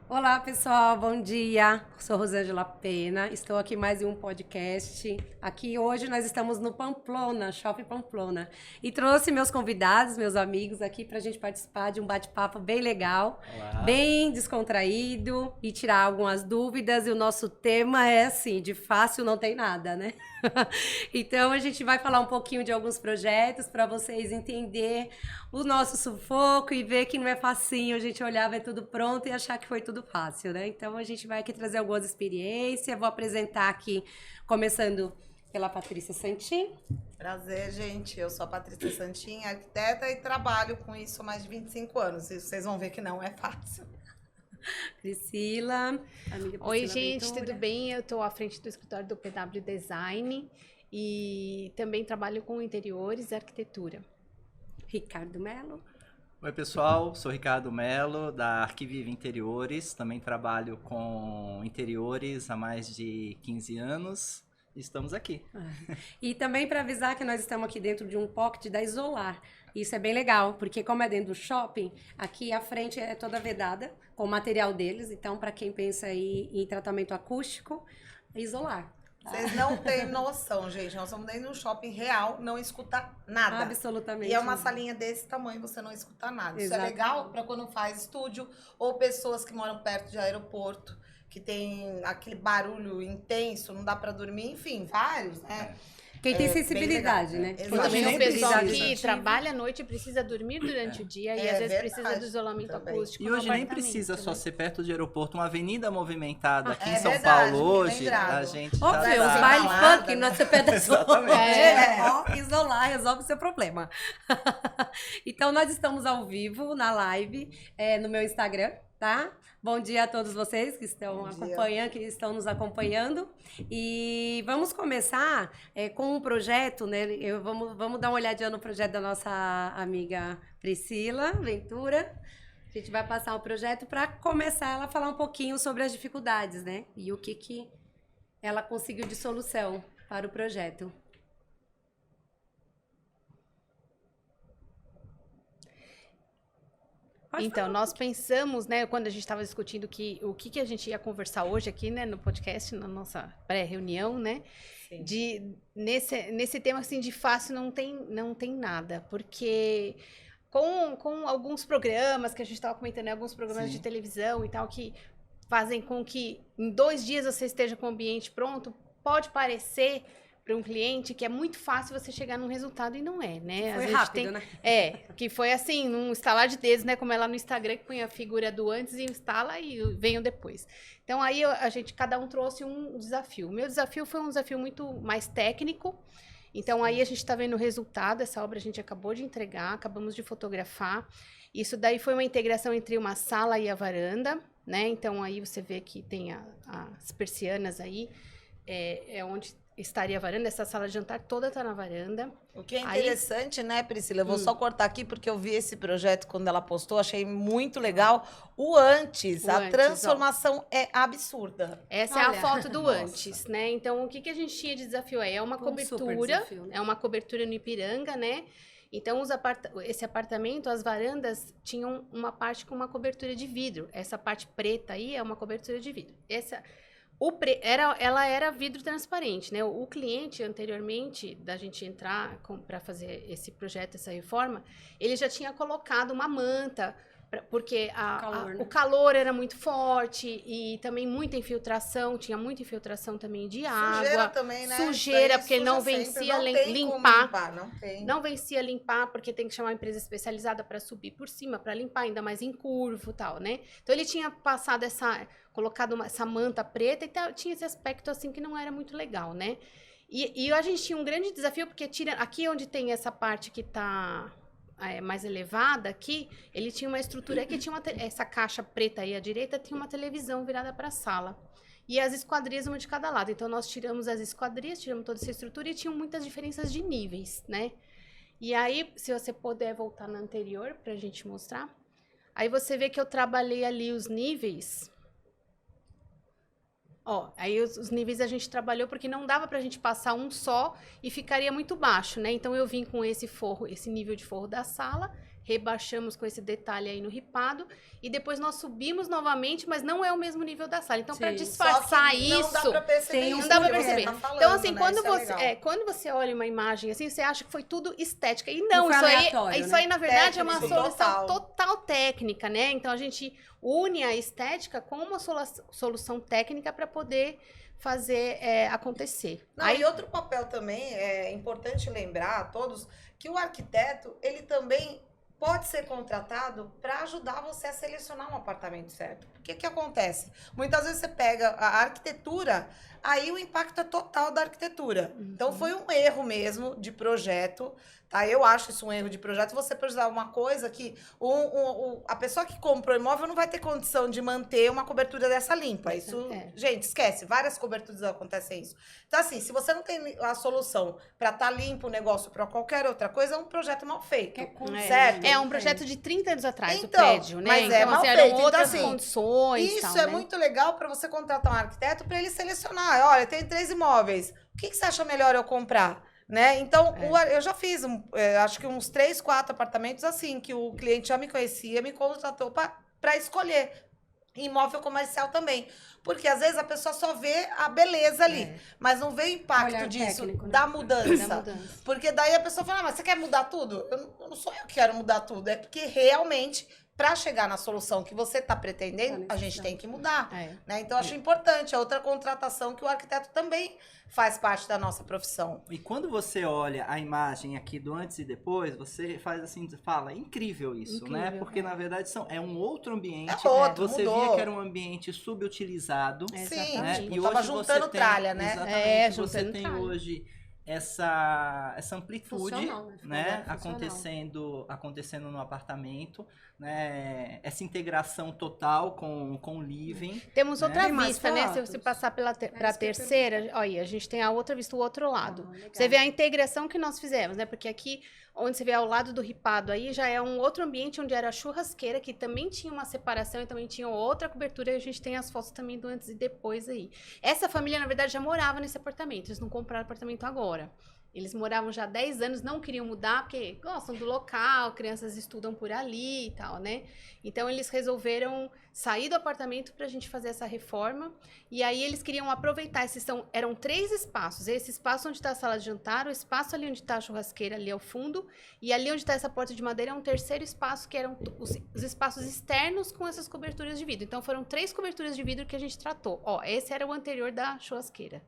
Olá, pessoal, bom dia. Sou Rosângela Pena, estou aqui mais em um podcast. Aqui hoje nós estamos no Pamplona, Shopping Pamplona. E trouxe meus convidados, meus amigos aqui para a gente participar de um bate-papo bem legal, Olá. bem descontraído e tirar algumas dúvidas. E o nosso tema é assim, de fácil não tem nada, né? Então a gente vai falar um pouquinho de alguns projetos para vocês entenderem o nosso sufoco e ver que não é facinho a gente olhar, ver tudo pronto e achar que foi tudo fácil, né? Então a gente vai aqui trazer algumas experiências. Vou apresentar aqui, começando pela Patrícia Santin. Prazer, gente. Eu sou a Patrícia Santin, arquiteta, e trabalho com isso há mais de 25 anos. E vocês vão ver que não é fácil. Priscila, amiga Priscila Oi, gente, Ventura. tudo bem? Eu estou à frente do escritório do PW Design e também trabalho com interiores e arquitetura. Ricardo Melo. Oi, pessoal. Sou Ricardo Melo, da Arquiviva Interiores. Também trabalho com interiores há mais de 15 anos. Estamos aqui. E também para avisar que nós estamos aqui dentro de um pocket da Isolar. Isso é bem legal, porque como é dentro do shopping, aqui a frente é toda vedada com o material deles. Então, para quem pensa aí em tratamento acústico, é Isolar. Vocês não têm noção, gente. Nós estamos dentro de um shopping real, não escuta nada. Absolutamente. E é uma salinha desse tamanho, você não escuta nada. Isso é Exato. legal para quando faz estúdio ou pessoas que moram perto de aeroporto, que tem aquele barulho intenso, não dá para dormir, enfim, vários, né? Quem tem É, bem sensibilidade, legal, né? né? E Quem também tem o pessoal sensibilidade que auditiva. trabalha à noite precisa dormir durante o dia e É às vezes verdade, precisa do isolamento também. acústico. E no hoje nem apartamento, precisa só né? ser perto de aeroporto. Uma avenida movimentada aqui em É São verdade, Paulo bem hoje, lembrado. a gente Óbvio, já os Tá baile balada, funk né? no CP da Exatamente. Ó, isolar resolve o seu problema. Então, nós estamos ao vivo na live no meu Instagram, tá? Bom dia a todos vocês que estão Bom dia. acompanhando, que estão nos acompanhando. E vamos começar com um projeto, né? Vamos dar uma olhadinha no projeto da nossa amiga Priscila Ventura. A gente vai passar o projeto para começar ela a falar um pouquinho sobre as dificuldades, né? E o que ela conseguiu de solução para o projeto. Pode Então, falar. nós pensamos, né, quando a gente estava discutindo o que a gente ia conversar hoje aqui, né, no podcast, na nossa pré-reunião, né, Sim. nesse tema, assim, de fácil não tem nada, porque com alguns programas que a gente estava comentando, né, alguns programas Sim. de televisão e tal, que fazem com que em 2 dias você esteja com o ambiente pronto, pode parecer para um cliente que é muito fácil você chegar num resultado e não é, né? Às Foi vezes rápido, né? que foi assim, num estalar de dedos, né? Como é lá no Instagram, que põe a figura do antes e instala e vem o depois. Então aí cada um trouxe um desafio. O meu desafio foi um desafio muito mais técnico. Então aí a gente está vendo o resultado, essa obra a gente acabou de entregar, acabamos de fotografar. Isso daí foi uma integração entre uma sala e a varanda, né? Então aí você vê que tem as persianas aí, é onde estaria a varanda, essa sala de jantar toda está na varanda. O que é Aí- interessante, né, Priscila? Eu vou só cortar aqui porque eu vi esse projeto quando ela postou, achei muito legal. O antes, O a antes, transformação é absurda. Essa é a Olha. foto do Nossa. antes, né? Então, o que a gente tinha de desafio aí? É uma Um super cobertura, desafio, né? é uma cobertura no Ipiranga, né? Então, esse apartamento, as varandas tinham uma parte com uma cobertura de vidro. Essa parte preta aí é uma cobertura de vidro. Ela era vidro transparente, né? O cliente, anteriormente da gente entrar para fazer esse projeto, essa reforma, ele já tinha colocado uma manta, porque Calor, né? o calor era muito forte e também muita infiltração, tinha muita infiltração também de Sujeira água. também, né? Sujeira, Isso aí porque ele não suja vencia sempre, não tem como limpar. Não tem. Não vencia limpar, porque tem que chamar uma empresa especializada para subir por cima, para limpar, ainda mais em curvo e tal, né? Então ele tinha passado colocado essa manta preta e tinha esse aspecto assim que não era muito legal, né? E a gente tinha um grande desafio, porque aqui onde tem essa parte que tá mais elevada aqui, ele tinha uma estrutura que tinha essa caixa preta aí à direita, tinha uma televisão virada para a sala. E as esquadrias, uma de cada lado. Então, nós tiramos as esquadrias, tiramos toda essa estrutura e tinham muitas diferenças de níveis, né? E aí, se você puder voltar na anterior para a gente mostrar. Aí você vê que eu trabalhei ali os níveis. Ó, aí os níveis a gente trabalhou porque não dava pra gente passar um só e ficaria muito baixo, né? Então eu vim com esse forro, esse nível de forro da sala rebaixamos com esse detalhe aí no ripado, e depois nós subimos novamente, mas não é o mesmo nível da sala. Então, para Sim. disfarçar Não dá isso... pra perceber tem isso, Não dá pra que você perceber. tá falando, Então, assim, né? quando, Isso é você, legal. quando você olha uma imagem assim, você acha que foi tudo estética. E Não não, foi isso aleatório, aí, na verdade, é uma Técnico, solução total. total técnica, né? Então, a gente une a estética com uma solução técnica para poder fazer acontecer. Não, e outro papel também, é importante lembrar a todos, que o arquiteto, ele também pode ser contratado para ajudar você a selecionar um apartamento certo. O que que acontece? Muitas vezes você pega a arquitetura, aí o impacto é total da arquitetura. Então foi um erro mesmo de projeto, tá? Eu acho isso um erro de projeto, você precisar uma coisa que a pessoa que comprou o imóvel não vai ter condição de manter uma cobertura dessa limpa. Isso, gente, esquece, várias coberturas acontecem isso. Então assim, se você não tem a solução para estar limpo o negócio para qualquer outra coisa, é um projeto mal feito. Certo? É um projeto de 30 anos atrás, Então, o prédio, né? mas então, é mal assim, feito. eram Então, outras assim, condições. Isso tal, é né? muito legal para você contratar um arquiteto para ele selecionar. Olha, tem 3 imóveis. O que você acha melhor eu comprar? Né? Então, eu já fiz, acho que uns 3, 4 apartamentos assim, que o cliente já me conhecia, me contratou para escolher. Imóvel comercial também. Porque às vezes a pessoa só vê a beleza ali, mas não vê o impacto Olhar disso, técnico, né? da mudança. Da mudança. Porque daí a pessoa fala, mas você quer mudar tudo? Eu não sou eu que quero mudar tudo, é porque realmente, para chegar na solução que você está pretendendo, a gente tem que mudar. Né? Então, acho importante, é outra contratação que o arquiteto também faz parte da nossa profissão. E quando você olha a imagem aqui do antes e depois, você faz assim, fala, incrível isso, né? Incrível, Porque, na verdade, é um outro ambiente. É outro, você mudou. via que era um ambiente subutilizado. Sim, né? tipo, E tava hoje juntando você tem, tralha, né? Exatamente, você juntando tem tralha. hoje essa amplitude, Funcional, né? Funcional. acontecendo no apartamento, né? Essa integração total com o living. Temos né? outra Tem mais vista, né? Se fotos? você passar para a isso que eu terceira, olha, a gente tem a outra vista, o outro lado. legal. Você vê a integração que nós fizemos, né? Porque aqui, onde você vê ao lado do ripado aí, já é um outro ambiente onde era a churrasqueira, que também tinha uma separação e também tinha outra cobertura. E a gente tem as fotos também do antes e depois aí. Essa família, na verdade, já morava nesse apartamento. Eles não compraram apartamento agora. Eles moravam já há 10 anos, não queriam mudar, porque gostam do local, crianças estudam por ali e tal, né? Então, eles resolveram sair do apartamento para a gente fazer essa reforma. E aí, eles queriam aproveitar. Eram 3 espaços. Esse espaço onde está a sala de jantar, o espaço ali onde está a churrasqueira, ali ao fundo. E ali onde está essa porta de madeira, é um terceiro espaço, que eram os espaços externos com essas coberturas de vidro. Então, foram 3 coberturas de vidro que a gente tratou. Ó, esse era o anterior da churrasqueira.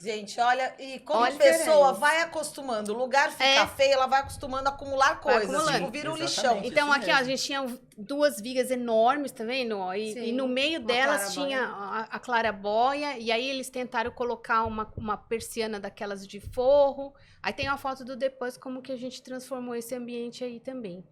Gente, olha, e como Olha a pessoa diferente. vai acostumando, o lugar fica feio, ela vai acostumando a acumular Vai coisas, acumulando. tipo, vira um Exatamente. lixão. Então, Isso aqui, ó, a mesmo. gente tinha 2 vigas enormes, tá vendo? Ó, Sim, e no meio uma delas clarabóia. tinha a clarabóia, e aí eles tentaram colocar uma persiana daquelas de forro. Aí tem uma foto do depois, como que a gente transformou esse ambiente aí também.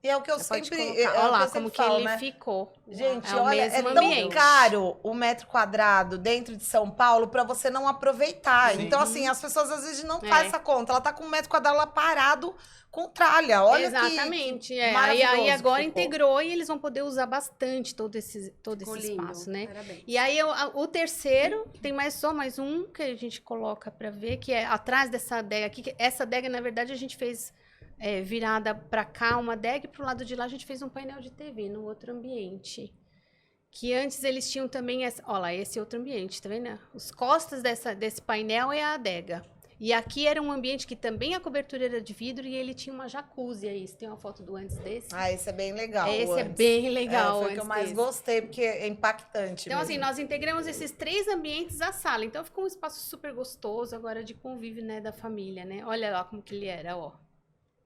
E é o que eu Você pode sempre, colocar. é Olha o lá, que eu como sempre que falo, ele né? ficou. Gente, É o olha, é mesmo tão ambiente. caro o metro quadrado dentro de São Paulo para você não aproveitar. Sim. Então, assim, as pessoas às vezes não É. fazem essa conta. Ela tá com um metro quadrado lá parado com tralha. Olha Exatamente. que Aí maravilhoso agora que ficou. integrou e eles vão poder usar bastante todo Ficou esse lindo. espaço, né? Parabéns. E aí, o terceiro, tem só mais um que a gente coloca pra ver, que é atrás dessa adega aqui. Essa adega, na verdade, a gente fez virada pra cá, uma adega, e pro lado de lá a gente fez um painel de TV no outro ambiente. Que antes eles tinham também, olha lá, esse outro ambiente, tá vendo? Os costas desse painel é a adega. E aqui era um ambiente que também a cobertura era de vidro e ele tinha uma jacuzzi aí. Você tem uma foto do antes desse? Ah, esse é bem legal. Esse o é antes. bem legal. Foi o que eu antes mais desse. gostei, porque é impactante Então, mesmo. assim, nós integramos esses 3 ambientes à sala. Então, ficou um espaço super gostoso agora de convívio, né, da família, né? Olha lá como que ele era, ó.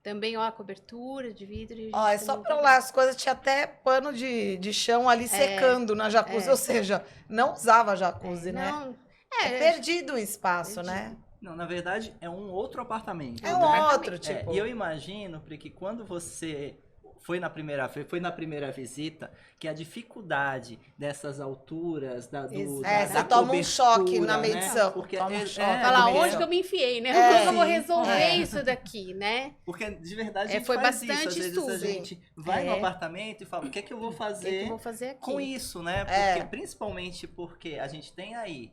Também, ó, a cobertura de vidro. E a gente Ó, é só também pra lá as coisas, tinha até pano de chão ali secando na jacuzzi, ou seja, não usava jacuzzi, né? Não, É perdido o espaço, perdido. né? Não, na verdade, é um outro apartamento. É né? um outro, tipo. E eu imagino, porque quando você foi na primeira visita, que a dificuldade dessas alturas, você toma um choque na medição. Né? Porque Toma um choque. Fala, É, onde que eu me enfiei, né? É, Como que eu vou sim. resolver isso daqui, né? Porque de verdade a gente foi faz bastante isso. Às vezes estudo. a gente vai no É. apartamento e fala, o que é que eu vou O que que fazer eu vou fazer aqui? com isso, né? É. Principalmente porque a gente tem aí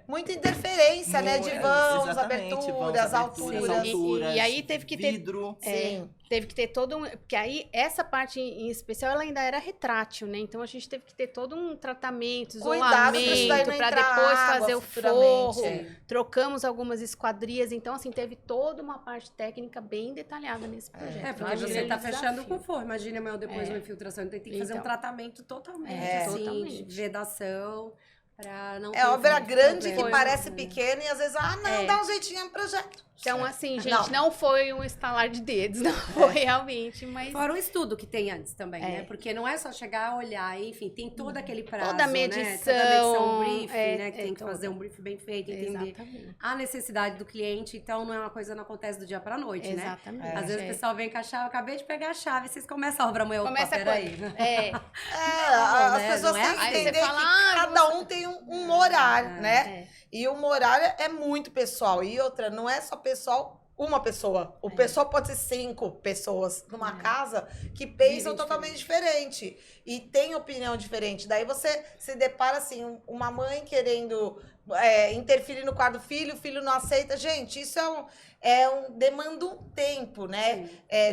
Muita interferência, né? De vãos, exatamente, aberturas, alturas. E aí teve que ter vidro. Sim. Teve que ter todo um... Porque aí, essa parte em especial, ela ainda era retrátil, né? Então, a gente teve que ter todo um tratamento, Cuidado pra isso daí isolamento, não para entrar depois água fazer o futuramente. forro. Trocamos algumas esquadrias. Então, assim, teve toda uma parte técnica bem detalhada nesse projeto. É, porque Foi um você grande tá fechando desafio. com forro. Imagina amanhã ou depois uma infiltração. Então, tem que fazer um Então. tratamento totalmente, assim, Totalmente. de vedação, pra não É ter obra efeito grande que problema. parece pequena e às vezes, dá um jeitinho no projeto. Então, assim, gente, não foi um estalar de dedos, não foi realmente, mas... Fora o estudo que tem antes também, É. né? Porque não é só chegar, olhar, enfim, tem todo aquele prazo, Toda a né? medição, Toda a medição, brief, é, né? Que é tem que toda. fazer um brief bem feito, entender Exatamente. a necessidade do cliente. Então, não é uma coisa que não acontece do dia pra noite, né? Exatamente. Às vezes o pessoal vem com a chave, eu acabei de pegar a chave, vocês começam a obra amanhã, opa, Começa peraí. As né? pessoas Não é têm que assim. Aí você entender fala, que cada um tem um horário, né? É. E o horário é muito pessoal. E outra, não é só pessoal, uma pessoa. O pessoal pode ser 5 pessoas numa casa que pensam Vivem totalmente diferente. E tem opinião diferente. Daí você se depara assim, uma mãe querendo interferir no quarto do filho, o filho não aceita. Gente, isso demanda um tempo, né?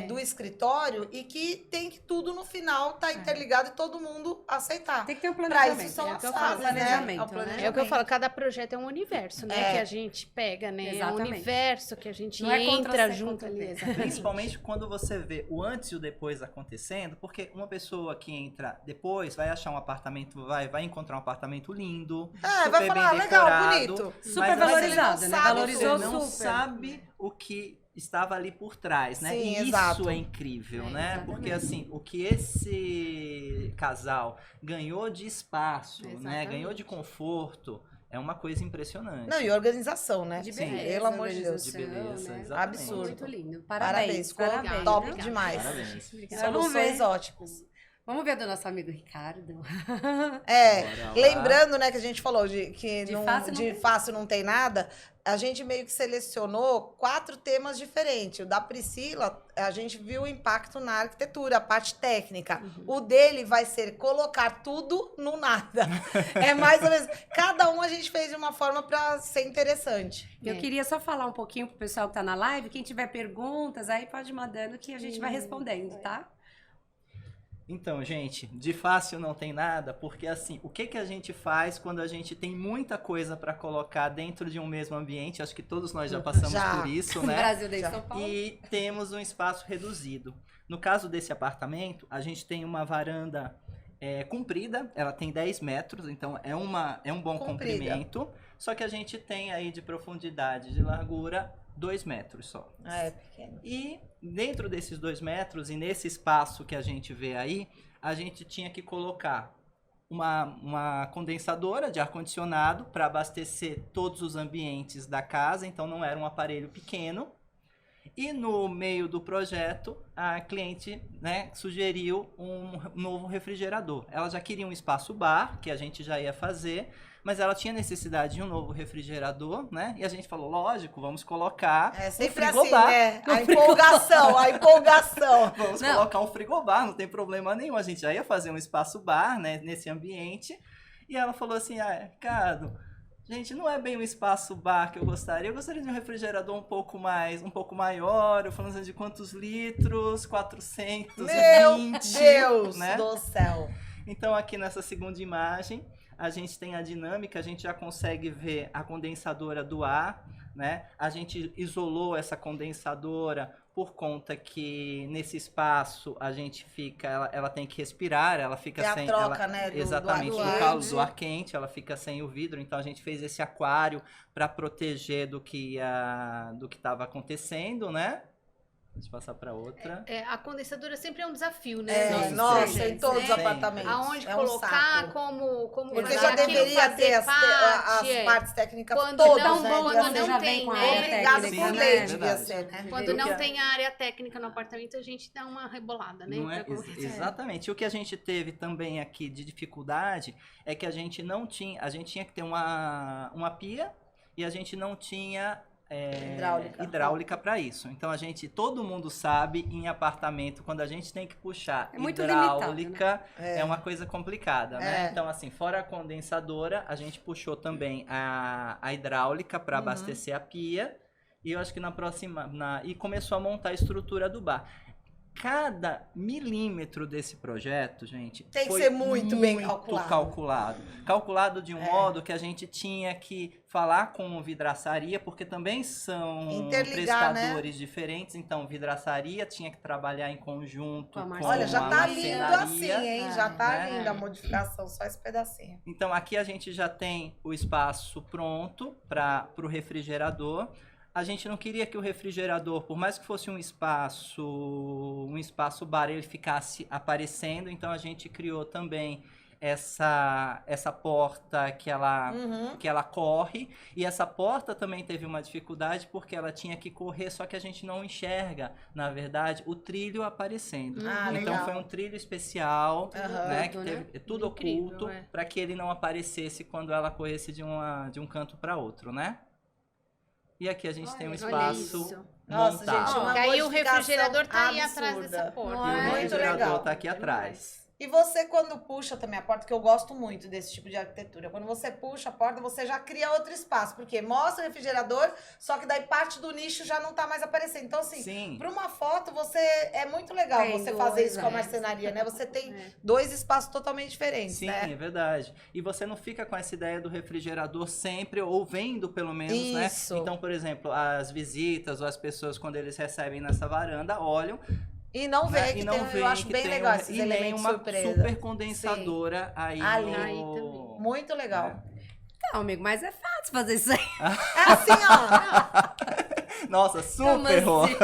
Do escritório e que tem que tudo no final tá interligado e todo mundo aceitar. Tem que ter um Pra planejamento. isso são é o as que eu falo, fases, né? planejamento, É o né? planejamento. É o que eu falo, cada projeto é um universo, né? É. Que a gente pega, né? É um Exatamente. universo que a gente Não é contra entra C, junto contra ali. B. Exatamente. Principalmente quando você vê o antes e o depois acontecendo, porque uma pessoa que entra depois vai achar um apartamento, vai encontrar um apartamento lindo, vai super falar, bem legal, decorado, bonito. Super mas valorizado, você né? não Valorizou sabe, não super. sabe o que estava ali por trás, né? Sim, E exato. isso é incrível, né? exatamente. Porque assim, o que esse casal ganhou de espaço, né? Exatamente. Ganhou de conforto, é uma coisa impressionante. Não, e organização, né? De Sim. beleza, Pelo amor de Deus. organização, De beleza, né? exatamente. Absurdo. Muito lindo. Parabéns, Parabéns. ficou parabéns. top Obrigada. demais. Parabéns. Agora vamos Soluções ver. ótimas. Vamos ver do nosso amigo Ricardo. Bora lá. Lembrando, né, que a gente falou que De fácil não tem. não tem nada, a gente meio que selecionou 4 temas diferentes. O da Priscila, a gente viu o impacto na arquitetura, a parte técnica. O dele vai ser colocar tudo no nada. É mais ou menos. Cada um a gente fez de uma forma para ser interessante. Eu queria só falar um pouquinho pro pessoal que tá na live. Quem tiver perguntas, aí pode ir mandando que a gente vai respondendo, tá? Então, gente, de fácil não tem nada, porque assim, o que a gente faz quando a gente tem muita coisa para colocar dentro de um mesmo ambiente? Acho que todos nós já passamos Já. por isso, No né? Brasil desde Já. São Paulo. E temos um espaço reduzido. No caso desse apartamento, a gente tem uma varanda comprida, ela tem 10 metros, então é um bom Comprida. comprimento, só que a gente tem aí de profundidade, de largura, 2 metros só. É pequeno. E dentro desses 2 metros e nesse espaço que a gente vê aí, a gente tinha que colocar uma condensadora de ar-condicionado para abastecer todos os ambientes da casa, então não era um aparelho pequeno. E no meio do projeto, a cliente, né, sugeriu um novo refrigerador. Ela já queria um espaço bar, que a gente já ia fazer, mas ela tinha necessidade de um novo refrigerador, né? E a gente falou, lógico, vamos colocar É sempre um assim, frigobar. né? A empolgação, a empolgação. Vamos Não. colocar um frigobar, não tem problema nenhum. A gente já ia fazer um espaço bar, né, nesse ambiente. E ela falou assim, Ricardo, gente, não é bem um espaço bar que eu gostaria. Eu gostaria de um refrigerador um pouco maior. Eu falando de quantos litros? 420, Meu Deus né? do céu. Então, aqui nessa segunda imagem, a gente tem a dinâmica, a gente já consegue ver a condensadora do ar, né? A gente isolou essa condensadora por conta que nesse espaço a gente fica, ela tem que respirar, ela fica É a sem... troca, ela, né, do exatamente, ar do quente. calor, do ar quente, ela fica sem o vidro, então a gente fez esse aquário para proteger do que estava acontecendo, né? Deixa eu passar para outra. A condensadora sempre é um desafio, né? Nossos Nossa, projetos, em todos os né? apartamentos. Aonde é um colocar, saco. como Porque fazer já aquilo, deveria fazer ter as parte, partes técnicas Quando todas, não, né? quando Devia não ser já tem, vem com a né? área Obrigado técnica, por né? lei, Verdade. devia ser, né? Quando Eu não que- tem área técnica no apartamento, a gente dá uma rebolada, né? Não é? Pra colocar. Exatamente. E o que a gente teve também aqui de dificuldade é que a gente tinha que ter uma pia e a gente não tinha Hidráulica. para isso. Então todo mundo sabe em apartamento, quando a gente tem que puxar É muito hidráulica, limitado, né? é uma coisa complicada, né? É. Então, assim, fora a condensadora, a gente puxou também a hidráulica para abastecer a pia. E eu acho que e começou a montar a estrutura do bar. Cada milímetro desse projeto, gente, Tem que foi ser muito bem calculado. Calculado de um modo que a gente tinha que falar com vidraçaria, porque também são Interligar, prestadores diferentes. Então, vidraçaria tinha que trabalhar em conjunto com Olha, já a tá lindo assim, marcenaria. hein? Já tá né? linda a modificação, só esse pedacinho. Então, aqui a gente já tem o espaço pronto para o refrigerador. A gente não queria que o refrigerador, por mais que fosse um espaço bar, ele ficasse aparecendo. Então, a gente criou também essa porta que ela corre. E essa porta também teve uma dificuldade porque ela tinha que correr, só que a gente não enxerga, na verdade, o trilho aparecendo. Ah, então, legal. foi um trilho especial, né, que Tudo, né? teve tudo Incrível, oculto, é. para que ele não aparecesse quando ela corresse de um canto para outro, né? E aqui a gente tem um Olha espaço isso. Nossa, montado. gente, uma E aí o modificação refrigerador tá aí atrás absurda. dessa porta. Não E o é? Muito refrigerador legal. tá aqui atrás. E você, quando puxa também a porta, que eu gosto muito desse tipo de arquitetura, quando você puxa a porta, você já cria outro espaço, porque mostra o refrigerador, só que daí parte do nicho já não tá mais aparecendo. Então, assim, Sim. para uma foto, é muito legal Tem você dois, fazer isso com a é. marcenaria, né? Você tem É. dois espaços totalmente diferentes, Sim, né? é verdade. E você não fica com essa ideia do refrigerador sempre, ou vendo pelo menos, Isso. né? Então, por exemplo, as visitas ou as pessoas, quando eles recebem nessa varanda, olham, E não vê né? que E não tem, vê eu acho que bem tem legal esses e nem elementos uma surpresa. super condensadora aí Ali. Aí no... também. Muito legal. Não, amigo, mas é fácil fazer isso aí. É assim, ó. Nossa, super! Como assim?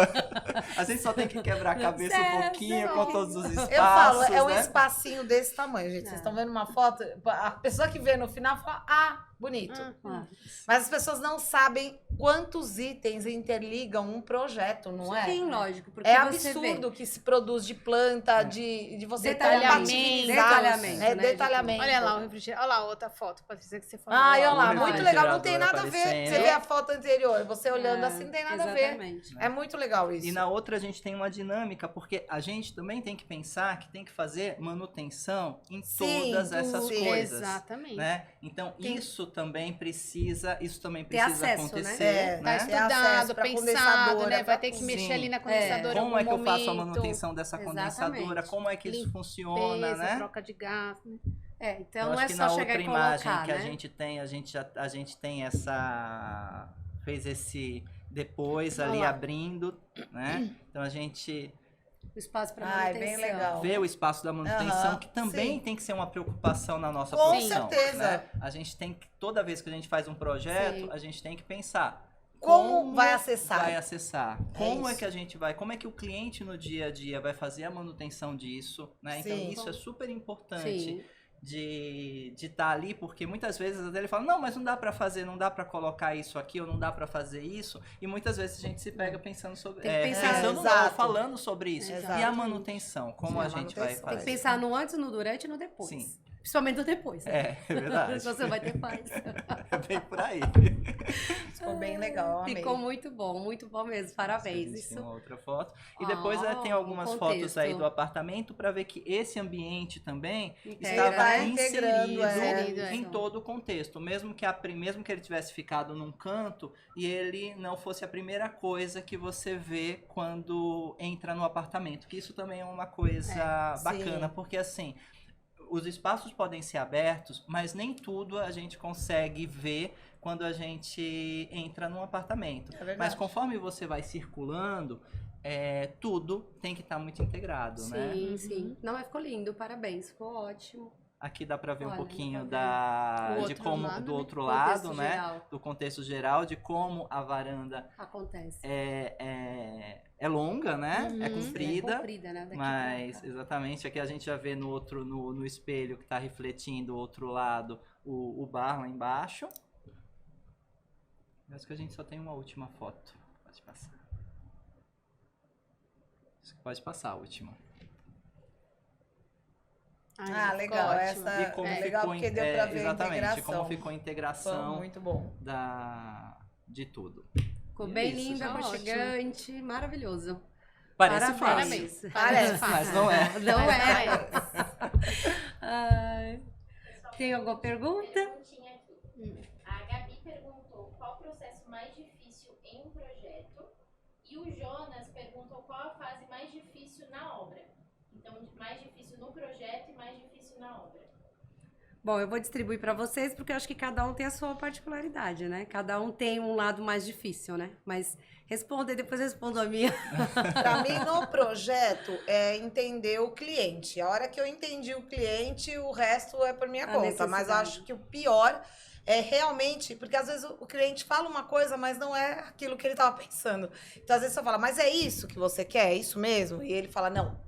A gente só tem que quebrar a cabeça um Certo. pouquinho com todos os espaços, Eu falo, é um né? espacinho desse tamanho, gente. Vocês estão vendo uma foto, a pessoa que vê no final fala, bonito. Ah, Mas as pessoas não sabem quantos itens interligam um projeto, não é? Sim, lógico. Porque É você absurdo vê. o que se produz de planta, de você Detalhamento, É, detalhamento, né, de detalhamento. Olha lá o refrigerador. Olha lá a outra foto, Patrícia, que você falou. Ai, olha lá, O muito legal. Não tem refrigerador nada a ver. aparecendo. Você vê a foto anterior, você olhando É, assim, não tem nada a ver. exatamente. É muito legal isso. E na outra a gente tem uma dinâmica, porque a gente também tem que pensar que tem que fazer manutenção em Sim, todas essas sim. coisas. Exatamente. Né? Então, isso também precisa Ter acesso, acontecer. né? Tá Né? Ter estudado, acesso pra pensado, condensadora, né? Vai pra ter que tudo. mexer Sim. ali na condensadora em Como é que algum eu faço a momento. manutenção dessa condensadora? Exatamente. Como é que isso funciona, Limpeza, né? troca de gás, né? Então Eu não acho é que só na chegar outra e imagem colocar, que né? a gente tem essa... Fez esse depois Olha ali lá. abrindo, né? Então a gente O espaço para Ai, manutenção. bem legal. vê o espaço da manutenção, Aham, que também sim. tem que ser uma preocupação na nossa Com produção. certeza. Né? A gente tem que, toda vez que a gente faz um projeto, Sim. a gente tem que pensar Como vai acessar? vai acessar. É Como é isso. que a gente vai, como é que o cliente no dia a dia vai fazer a manutenção disso, né? Então Sim. isso é super importante Sim. de estar ali, porque muitas vezes até ele fala, não, mas não dá pra fazer, não dá pra colocar isso aqui, ou não dá pra fazer isso, e muitas vezes a gente se pega pensando sobre, Tem que pensar- pensando não, Exato. falando sobre isso. Exato. E a manutenção, como Sim, a a gente vai manutenção. fazer? Tem que pensar no antes, no durante e no depois. Sim. Principalmente no depois. É verdade. Você vai ter paz. É bem por aí. Ficou bem legal, eu amei. Ficou muito bom mesmo. Parabéns. A gente Isso. tem uma outra foto. E depois tem o algumas contexto. fotos aí do apartamento para ver que esse ambiente também Integra, estava vai inserido integrando, em todo o contexto. Mesmo que ele tivesse ficado num canto e ele não fosse a primeira coisa que você vê quando entra no apartamento. Que isso também é uma coisa bacana, sim. porque assim, os espaços podem ser abertos, mas nem tudo a gente consegue ver quando a gente entra num apartamento. É verdade. Mas conforme você vai circulando, tudo tem que estar muito integrado, né? Sim, sim. Não, mas ficou lindo. Parabéns. Ficou ótimo. Aqui dá para ver um Olha, pouquinho dá O de outro como lado, do né? outro Contexto lado, né? geral. Do contexto geral, de como a varanda Acontece. é longa, né? É Uhum. comprida. É comprida, né? Daqui Mas, pra cá. exatamente, aqui a gente já vê no espelho que está refletindo o outro lado, o bar lá embaixo. Eu acho que a gente só tem uma última foto. Pode passar. Acho que pode passar a última. Ah, ficou legal. ótimo. Essa E como é ficou legal porque deu pra ver a exatamente, integração. como ficou a Foi integração muito bom. de tudo. Ficou bem Isso, lindo, tá aconchegante, maravilhoso. Parece Parabéns. fácil. Parece, Mas não é. Não Mas é. não Ai. Tem alguma pergunta? Perguntinha aqui. A Gabi perguntou qual o processo mais difícil em um projeto e o Jonas perguntou qual a fase mais difícil na obra. Então, mais difícil no projeto e mais difícil na obra. Bom, eu vou distribuir para vocês porque eu acho que cada um tem a sua particularidade, né? Cada um tem um lado mais difícil, né? Mas responda e depois eu respondo a minha. Para mim, no projeto, é entender o cliente. A hora que eu entendi o cliente, o resto é por minha A conta. Mas necessidade. acho que o pior é realmente... Porque às vezes o cliente fala uma coisa, mas não é aquilo que ele estava pensando. Então, às vezes você fala, mas é isso que você quer? É isso mesmo? E ele fala, não.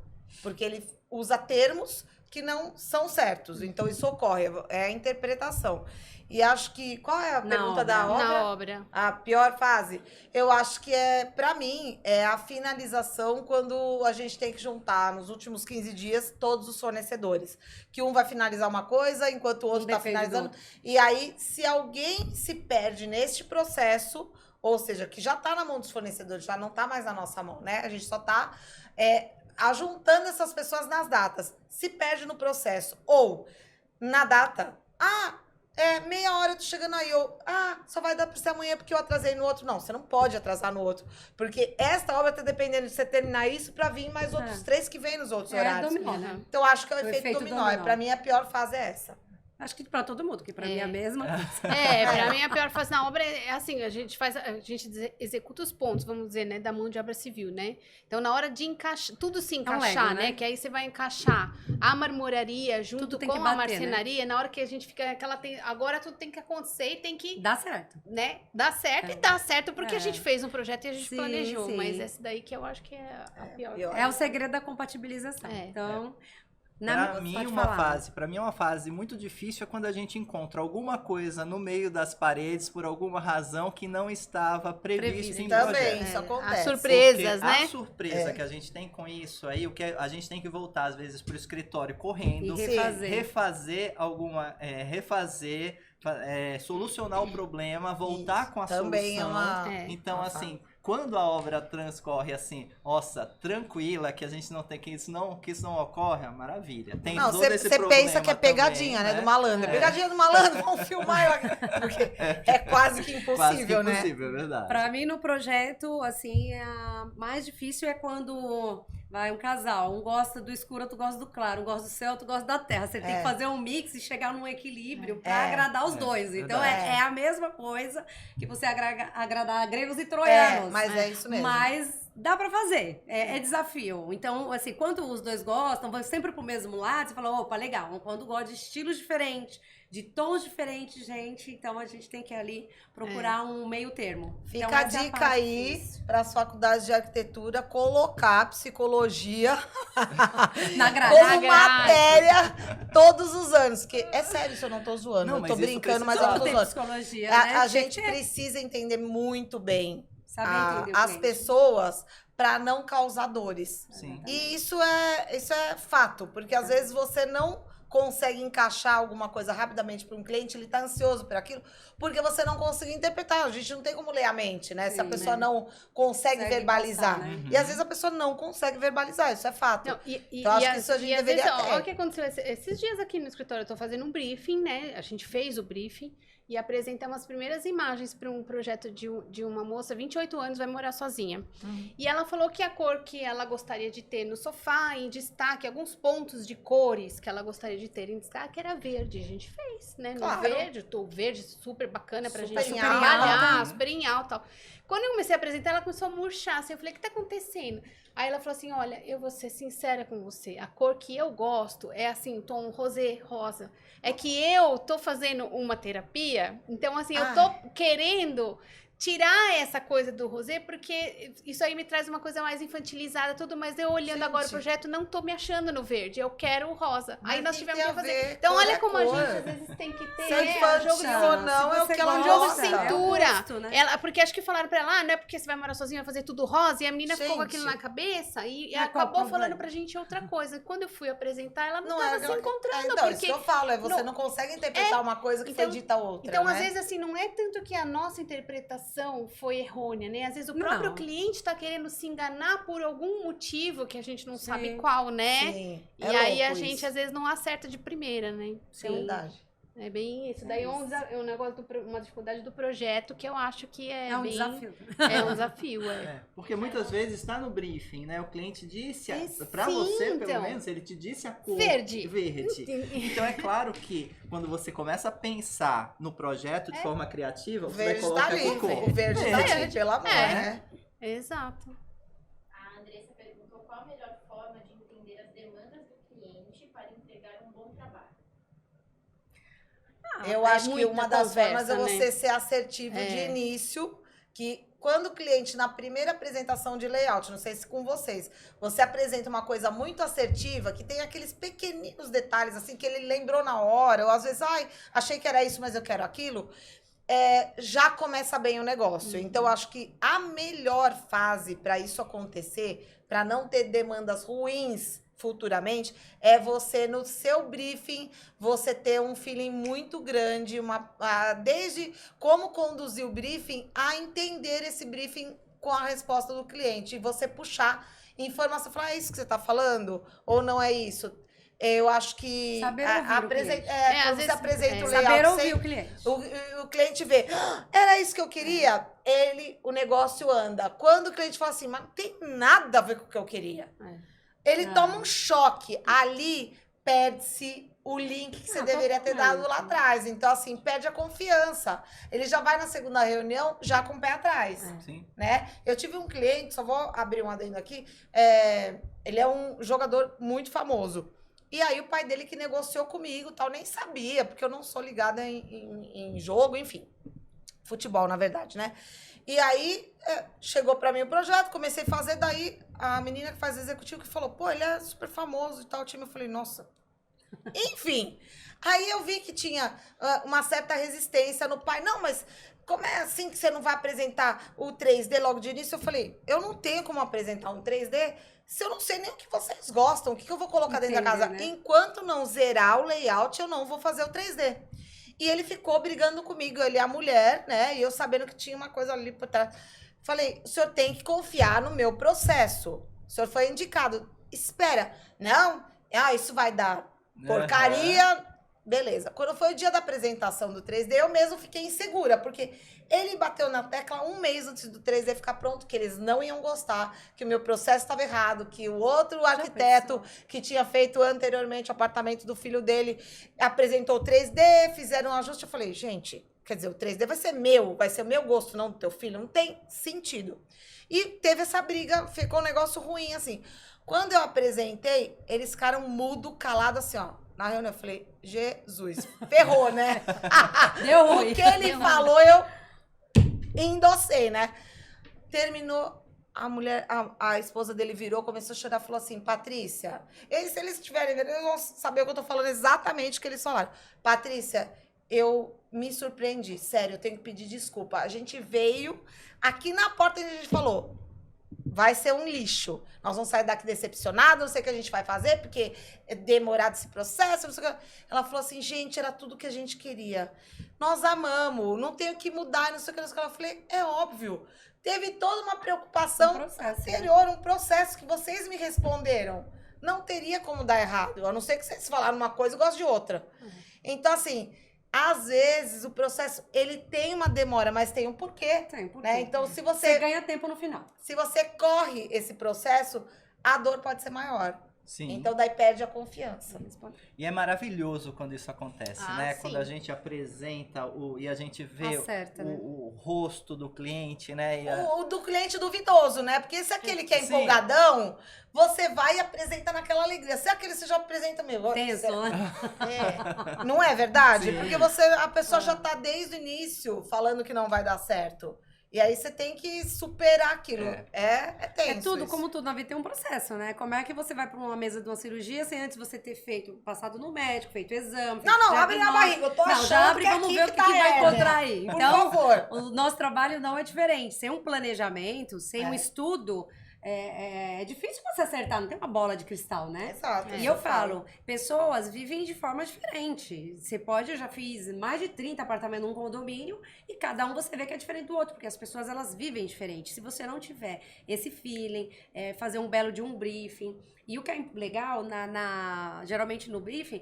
Porque ele usa termos que não são certos. Então, isso ocorre. É a interpretação. E acho que... Qual é a Na pergunta da obra. obra? Na obra. A pior fase? Eu acho que para mim, é a finalização quando a gente tem que juntar nos últimos 15 dias todos os fornecedores. Que um vai finalizar uma coisa, enquanto o outro está Depende do finalizando. outro. E aí, se alguém se perde neste processo, ou seja, que já está na mão dos fornecedores, já não está mais na nossa mão, né? A gente só está ajuntando essas pessoas nas datas. Se perde no processo. Ou, na data, meia hora eu tô chegando aí, só vai dar pra ser amanhã porque eu atrasei no outro. Não, você não pode atrasar no outro. Porque esta obra tá dependendo de você terminar isso pra vir mais outros 3 que vêm nos outros horários. dominó, né? Então, acho que é o O efeito efeito dominó. dominó. Pra mim, a pior fase é essa. Acho que para todo mundo, que para mim é a mesma. Pra mim a pior fase na obra é assim, a gente executa os pontos, vamos dizer, né, da mão de obra civil, né? Então na hora de encaixar, tudo se encaixar, Lego, né? Que aí você vai encaixar a marmoraria junto Tudo tem com que a bater, marcenaria, na hora que a gente fica agora tudo tem que acontecer e tem que, Dá certo. né, dar certo e dá certo porque É. a gente fez um projeto e a gente Sim, planejou, sim. mas essa daí que eu acho que é a pior. É o segredo da compatibilização. É. Então, Para mim, pode uma falar. fase, para mim uma fase muito difícil é quando a gente encontra alguma coisa no meio das paredes por alguma razão que não estava previsto em Também, projeto. isso As acontece. surpresas, Porque né? a surpresa que a gente tem com isso aí, o que a gente tem que voltar às vezes pro escritório correndo, E refazer. refazer alguma, solucionar o problema, voltar com a Também solução. é uma... É. Então, uma assim, quando a obra transcorre assim, nossa, tranquila, que a gente não tem que isso não ocorre, maravilha. Tem Não, todo esse você problema pensa que é também, pegadinha, né? Do malandro. Pegadinha do malandro, vamos filmar. Porque é quase que impossível, Quase que né? impossível, é verdade. Para mim, no projeto, assim, a mais difícil é quando vai um casal. Um gosta do escuro, outro gosta do claro. Um gosta do céu, outro gosta da terra. Você tem que fazer um mix e chegar num equilíbrio para agradar os dois. Então, verdade. é a mesma coisa que você agradar gregos e troianos. Mas é isso mesmo. Mas dá pra fazer, é desafio. Então, assim, quando os dois gostam, vão sempre pro mesmo lado, você fala, opa, legal. Quando gosta de estilos diferentes, de tons diferentes, gente, então a gente tem que ali procurar um meio termo. Fica Então, a essa é dica parte aí difícil. para as faculdades de arquitetura colocar psicologia Na grade. como Na grade. matéria todos os anos. Que é sério, isso eu não tô zoando. Não, eu mas tô isso brincando, mas precisa- eu não tô Tem zoando. psicologia, né? A Tem gente que ter. precisa entender muito bem Saber entender o as cliente. pessoas para não causar dores. Sim. E isso é fato, porque às vezes você não consegue encaixar alguma coisa rapidamente para um cliente, ele tá ansioso por aquilo, porque você não conseguiu interpretar. A gente não tem como ler a mente, né? Se a Sim, pessoa né? não consegue Consegue verbalizar. passar, né? E às vezes a pessoa não consegue verbalizar, isso é fato. Não, Então, acho que isso a gente às deveria vezes, ter. olha o que aconteceu esses dias aqui no escritório, eu tô fazendo um briefing, né? A gente fez o briefing e apresentamos as primeiras imagens para um projeto de uma moça, 28 anos, vai morar sozinha. E ela falou que a cor que ela gostaria de ter no sofá, em destaque, alguns pontos de cores que ela gostaria de ter em destaque, era verde. A gente fez, né? No Claro. verde, o verde super bacana pra Super gente em trabalhar, alta. super em alta e tal. Quando eu comecei a apresentar, ela começou a murchar, assim, eu falei, o que tá acontecendo? Aí ela falou assim, olha, eu vou ser sincera com você, a cor que eu gosto é assim, tom rosé, rosa. É que eu tô fazendo uma terapia, então assim, eu tô querendo tirar essa coisa do rosé, porque isso aí me traz uma coisa mais infantilizada, tudo, mas eu olhando Gente. agora o projeto, não tô me achando no verde, eu quero o rosa. Mas aí nós tem tivemos que que fazer. haver, Então cor olha é como a cor. gente às vezes tem que ter, Se é né, infantil jogo de ou não, Se é o você que ela gosta, um jogo de gosta. é o cintura. gosto, né? Ela, porque acho que falaram pra ela, não é porque você vai morar sozinha, vai fazer tudo rosa, e a menina ficou com Gente. aquilo na cabeça e Mas qual o acabou problema? falando pra gente outra coisa. Quando eu fui apresentar, ela não Não tava é se aquela- encontrando, então, isso porque... que eu falo, você não- não consegue interpretar uma coisa que foi então- dita outra, Então, né? às vezes, assim, não é tanto que a nossa interpretação informação foi errônea, né? Às vezes o próprio Não. cliente está querendo se enganar por algum motivo que a gente não Sim. sabe qual, né? Sim, E é aí a louco gente isso. às vezes não acerta de primeira, né? Isso é verdade. É bem isso. Daí é um negócio, uma dificuldade do projeto que eu acho que É um bem... desafio. É um desafio, Porque muitas vezes está no briefing, né? O cliente disse, Sim, para você pelo então. menos, ele te disse a cor Verde. verde. Então é claro que quando você começa a pensar no projeto de forma criativa, O você vai verde tá colocar ali, que cor? o verde tá ali, pelo amor, É. né? Exato. A Andressa perguntou qual a melhor forma de entender as demandas do cliente para entregar um bom trabalho. Eu é acho que muita uma das conversa, formas é né? você ser assertivo É. de início, que quando o cliente, na primeira apresentação de layout, não sei se com vocês, você apresenta uma coisa muito assertiva, que tem aqueles pequeninos detalhes, assim, que ele lembrou na hora, ou às vezes, ai, achei que era isso, mas eu quero aquilo, já começa bem o negócio. Então, eu acho que a melhor fase para isso acontecer, para não ter demandas ruins futuramente, é você, no seu briefing, você ter um feeling muito grande, desde como conduzir o briefing, a entender esse briefing com a resposta do cliente. E você puxar informação, falar, é isso que você está falando? Ou não é isso? Eu acho que... Saber ouvir o cliente. às quando você vezes, apresenta o layout, Saber você- ouvir o cliente. o cliente vê, "Ah, era isso que eu queria", o negócio anda. Quando o cliente fala assim, mas não tem nada a ver com o que eu queria. Ele toma um choque. Ali perde-se o link que você deveria ter dado lá atrás. Então, assim, perde a confiança. Ele já vai na segunda reunião já com o pé atrás. Sim. Né? Eu tive um cliente, só vou abrir um adendo aqui, ele é um jogador muito famoso. E aí o pai dele que negociou comigo, tal, nem sabia, porque eu não sou ligada em jogo, enfim. Futebol, na verdade, né? E aí chegou pra mim o projeto, comecei a fazer, daí a menina que faz executivo que falou, pô, ele é super famoso e tal, o time. Eu falei, nossa. Enfim, aí eu vi que tinha uma certa resistência no pai. Não, mas como é assim que você não vai apresentar o 3D logo de início? Eu falei, eu não tenho como apresentar um 3D se eu não sei nem o que vocês gostam, o que eu vou colocar dentro da casa. Né? Enquanto não zerar o layout, eu não vou fazer o 3D. E ele ficou brigando comigo, ele é a mulher, né? E eu sabendo que tinha uma coisa ali por trás. Falei, o senhor tem que confiar no meu processo. O senhor foi indicado. Espera. Não, isso vai dar porcaria. Beleza. Quando foi o dia da apresentação do 3D, eu mesmo fiquei insegura, porque ele bateu na tecla um mês antes do 3D ficar pronto, que eles não iam gostar, que o meu processo estava errado, que o outro arquiteto que tinha feito anteriormente o apartamento do filho dele apresentou o 3D, fizeram um ajuste. Eu falei, gente, quer dizer, o 3D vai ser o meu gosto, não do teu filho. Não tem sentido. E teve essa briga, ficou um negócio ruim, assim. Quando eu apresentei, eles ficaram mudo, calado, assim, ó. Na reunião, eu falei, Jesus, ferrou, né? Deu ruim. O que ele falou, eu endossei, né? Terminou, a esposa dele virou, começou a chorar, falou assim, Patrícia, se eles estiverem vendo, eles vão saber o que eu tô falando, exatamente o que eles falaram. Patrícia, eu me surpreendi, sério, eu tenho que pedir desculpa. A gente veio aqui na porta e a gente falou, vai ser um lixo. Nós vamos sair daqui decepcionados, não sei o que a gente vai fazer, porque é demorado esse processo, não sei o que. Ela falou assim, gente, era tudo que a gente queria. Nós amamos, não tem o que mudar, não sei o que. Eu falei, é óbvio. Teve toda uma preocupação anterior, um processo que vocês me responderam. Não teria como dar errado, a não ser que vocês falaram uma coisa e eu gosto de outra. Então, assim, às vezes o processo, ele tem uma demora, mas tem um porquê. Tem, porque né? Então, se você ganha tempo no final. Se você corre esse processo, a dor pode ser maior. Sim. Então, daí perde a confiança. E é maravilhoso quando isso acontece, né? Sim. Quando a gente apresenta e a gente vê Acerta, né? o rosto do cliente, né? O do cliente duvidoso, né? Porque se aquele que é Sim. empolgadão, você vai e apresenta naquela alegria. Se aquele você já apresenta mesmo. Tenso, né? Não é verdade? Sim. Porque a pessoa já tá desde o início falando que não vai dar certo. E aí você tem que superar aquilo. É tenso. É tudo, isso. como tudo na vida tem um processo, né? Como é que você vai para uma mesa de uma cirurgia sem antes você ter passado no médico, feito exame, feito Não, abre na barriga. Eu tô achando já abre, que vamos aqui ver o que tá vai hérnia. encontrar aí. Por Então, favor. o nosso trabalho não é diferente. Sem um planejamento, sem um estudo, é difícil você acertar, não tem uma bola de cristal, né? Exato. E eu falo, pessoas vivem de forma diferente. Você pode, eu já fiz mais de 30 apartamentos num condomínio e cada um você vê que é diferente do outro, porque as pessoas elas vivem diferente. Se você não tiver esse feeling, fazer um belo de um briefing. E o que é legal, geralmente no briefing,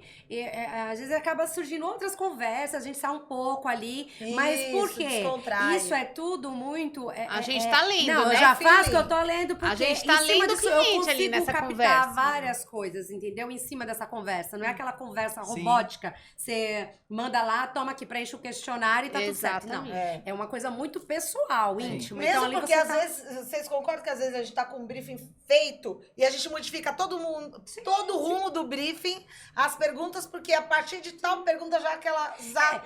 às vezes acaba surgindo outras conversas, a gente sai um pouco ali, mas por Isso, quê? descontrai. Isso é tudo muito... A gente tá lendo, não, né, eu já Fili? faço que eu tô lendo, porque A gente tá em cima lendo o disso cliente eu consigo ali nessa captar conversa. várias coisas, entendeu? Em cima dessa conversa. Não é aquela conversa Sim. robótica, você manda lá, toma aqui, preenche o questionário e tá tudo certo. Não, Exatamente. é uma coisa muito pessoal, Sim. íntima. Mesmo Então, ali porque você às tá... vezes, vocês concordam que às vezes a gente tá com um briefing feito e a gente modifica todo o rumo do briefing, as perguntas, porque a partir de tal pergunta já aquela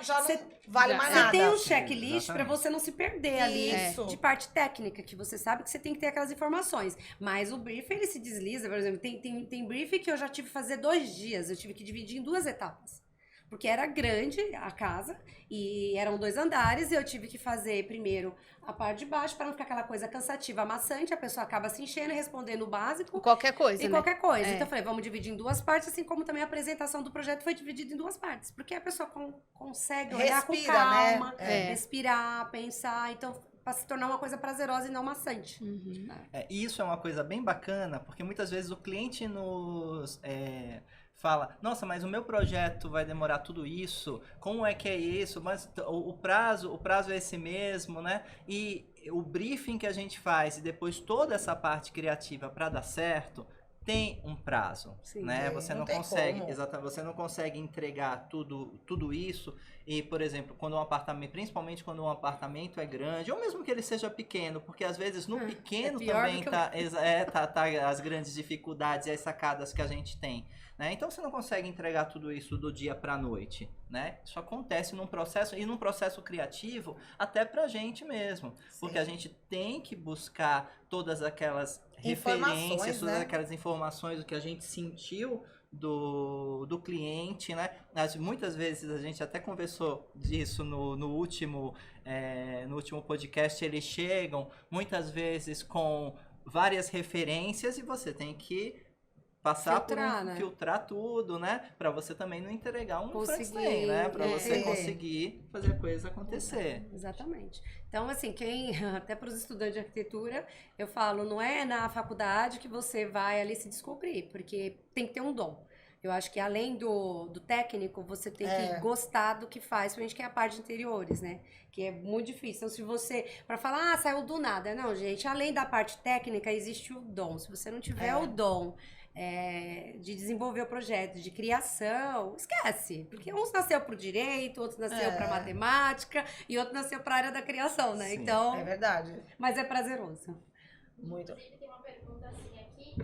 já cê- não vale mais Você nada. tem um Sim, checklist pra exatamente. você não se perder ali Isso. de parte técnica, que você sabe que você tem que ter aquelas informações. Mas o briefing, ele se desliza, por exemplo, tem briefing que eu já tive que fazer 2 dias, eu tive que dividir em 2 etapas. Porque era grande a casa e eram 2 andares e eu tive que fazer primeiro a parte de baixo para não ficar aquela coisa cansativa, amassante, a pessoa acaba se enchendo e respondendo o básico. Qualquer coisa, E né? qualquer coisa. É. Então eu falei, vamos dividir em 2 partes, assim como também a apresentação do projeto foi dividida em 2 partes. Porque a pessoa consegue olhar Respira, com calma, né? É. respirar, pensar. Então, para se tornar uma coisa prazerosa e não maçante. Uhum. E isso é uma coisa bem bacana, porque muitas vezes o cliente nos fala, nossa, mas o meu projeto vai demorar tudo isso, como é que é isso? Mas o prazo é esse mesmo, né? E o briefing que a gente faz e depois toda essa parte criativa para dar certo, tem um prazo, Sim, né? tem, Você não não tem consegue, como. exatamente, você não consegue entregar tudo isso e, por exemplo, quando um apartamento, principalmente quando um apartamento é grande, ou mesmo que ele seja pequeno, porque às vezes no pequeno pior também do que tá as grandes dificuldades e as sacadas que a gente tem, né? Então você não consegue entregar tudo isso do dia para a noite, né? Isso acontece num processo criativo até pra gente mesmo, porque a gente tem que buscar todas aquelas Informações, referências, todas né? aquelas informações, o que a gente sentiu do cliente, né? Muitas vezes a gente até conversou disso no último podcast, eles chegam muitas vezes com várias referências e você tem que passar filtrar tudo, né? Pra você também não entregar um Frankenstein, né? Pra você conseguir fazer a coisa acontecer. Exatamente. Então, assim, até para os estudantes de arquitetura, eu falo, não é na faculdade que você vai ali se descobrir, porque tem que ter um dom. Eu acho que além do técnico, você tem que gostar do que faz, principalmente que é a parte de interiores, né? Que é muito difícil. Então, se você, para falar, saiu do nada. Não, gente, além da parte técnica, existe o dom. Se você não tiver o dom de desenvolver o projeto, de criação, esquece. Porque uns nasceu pro direito, outros nasceu pra matemática e outro nasceu pra área da criação, né? Sim. Então, É verdade. mas é prazeroso. Muito. Inclusive, tem uma pergunta assim aqui.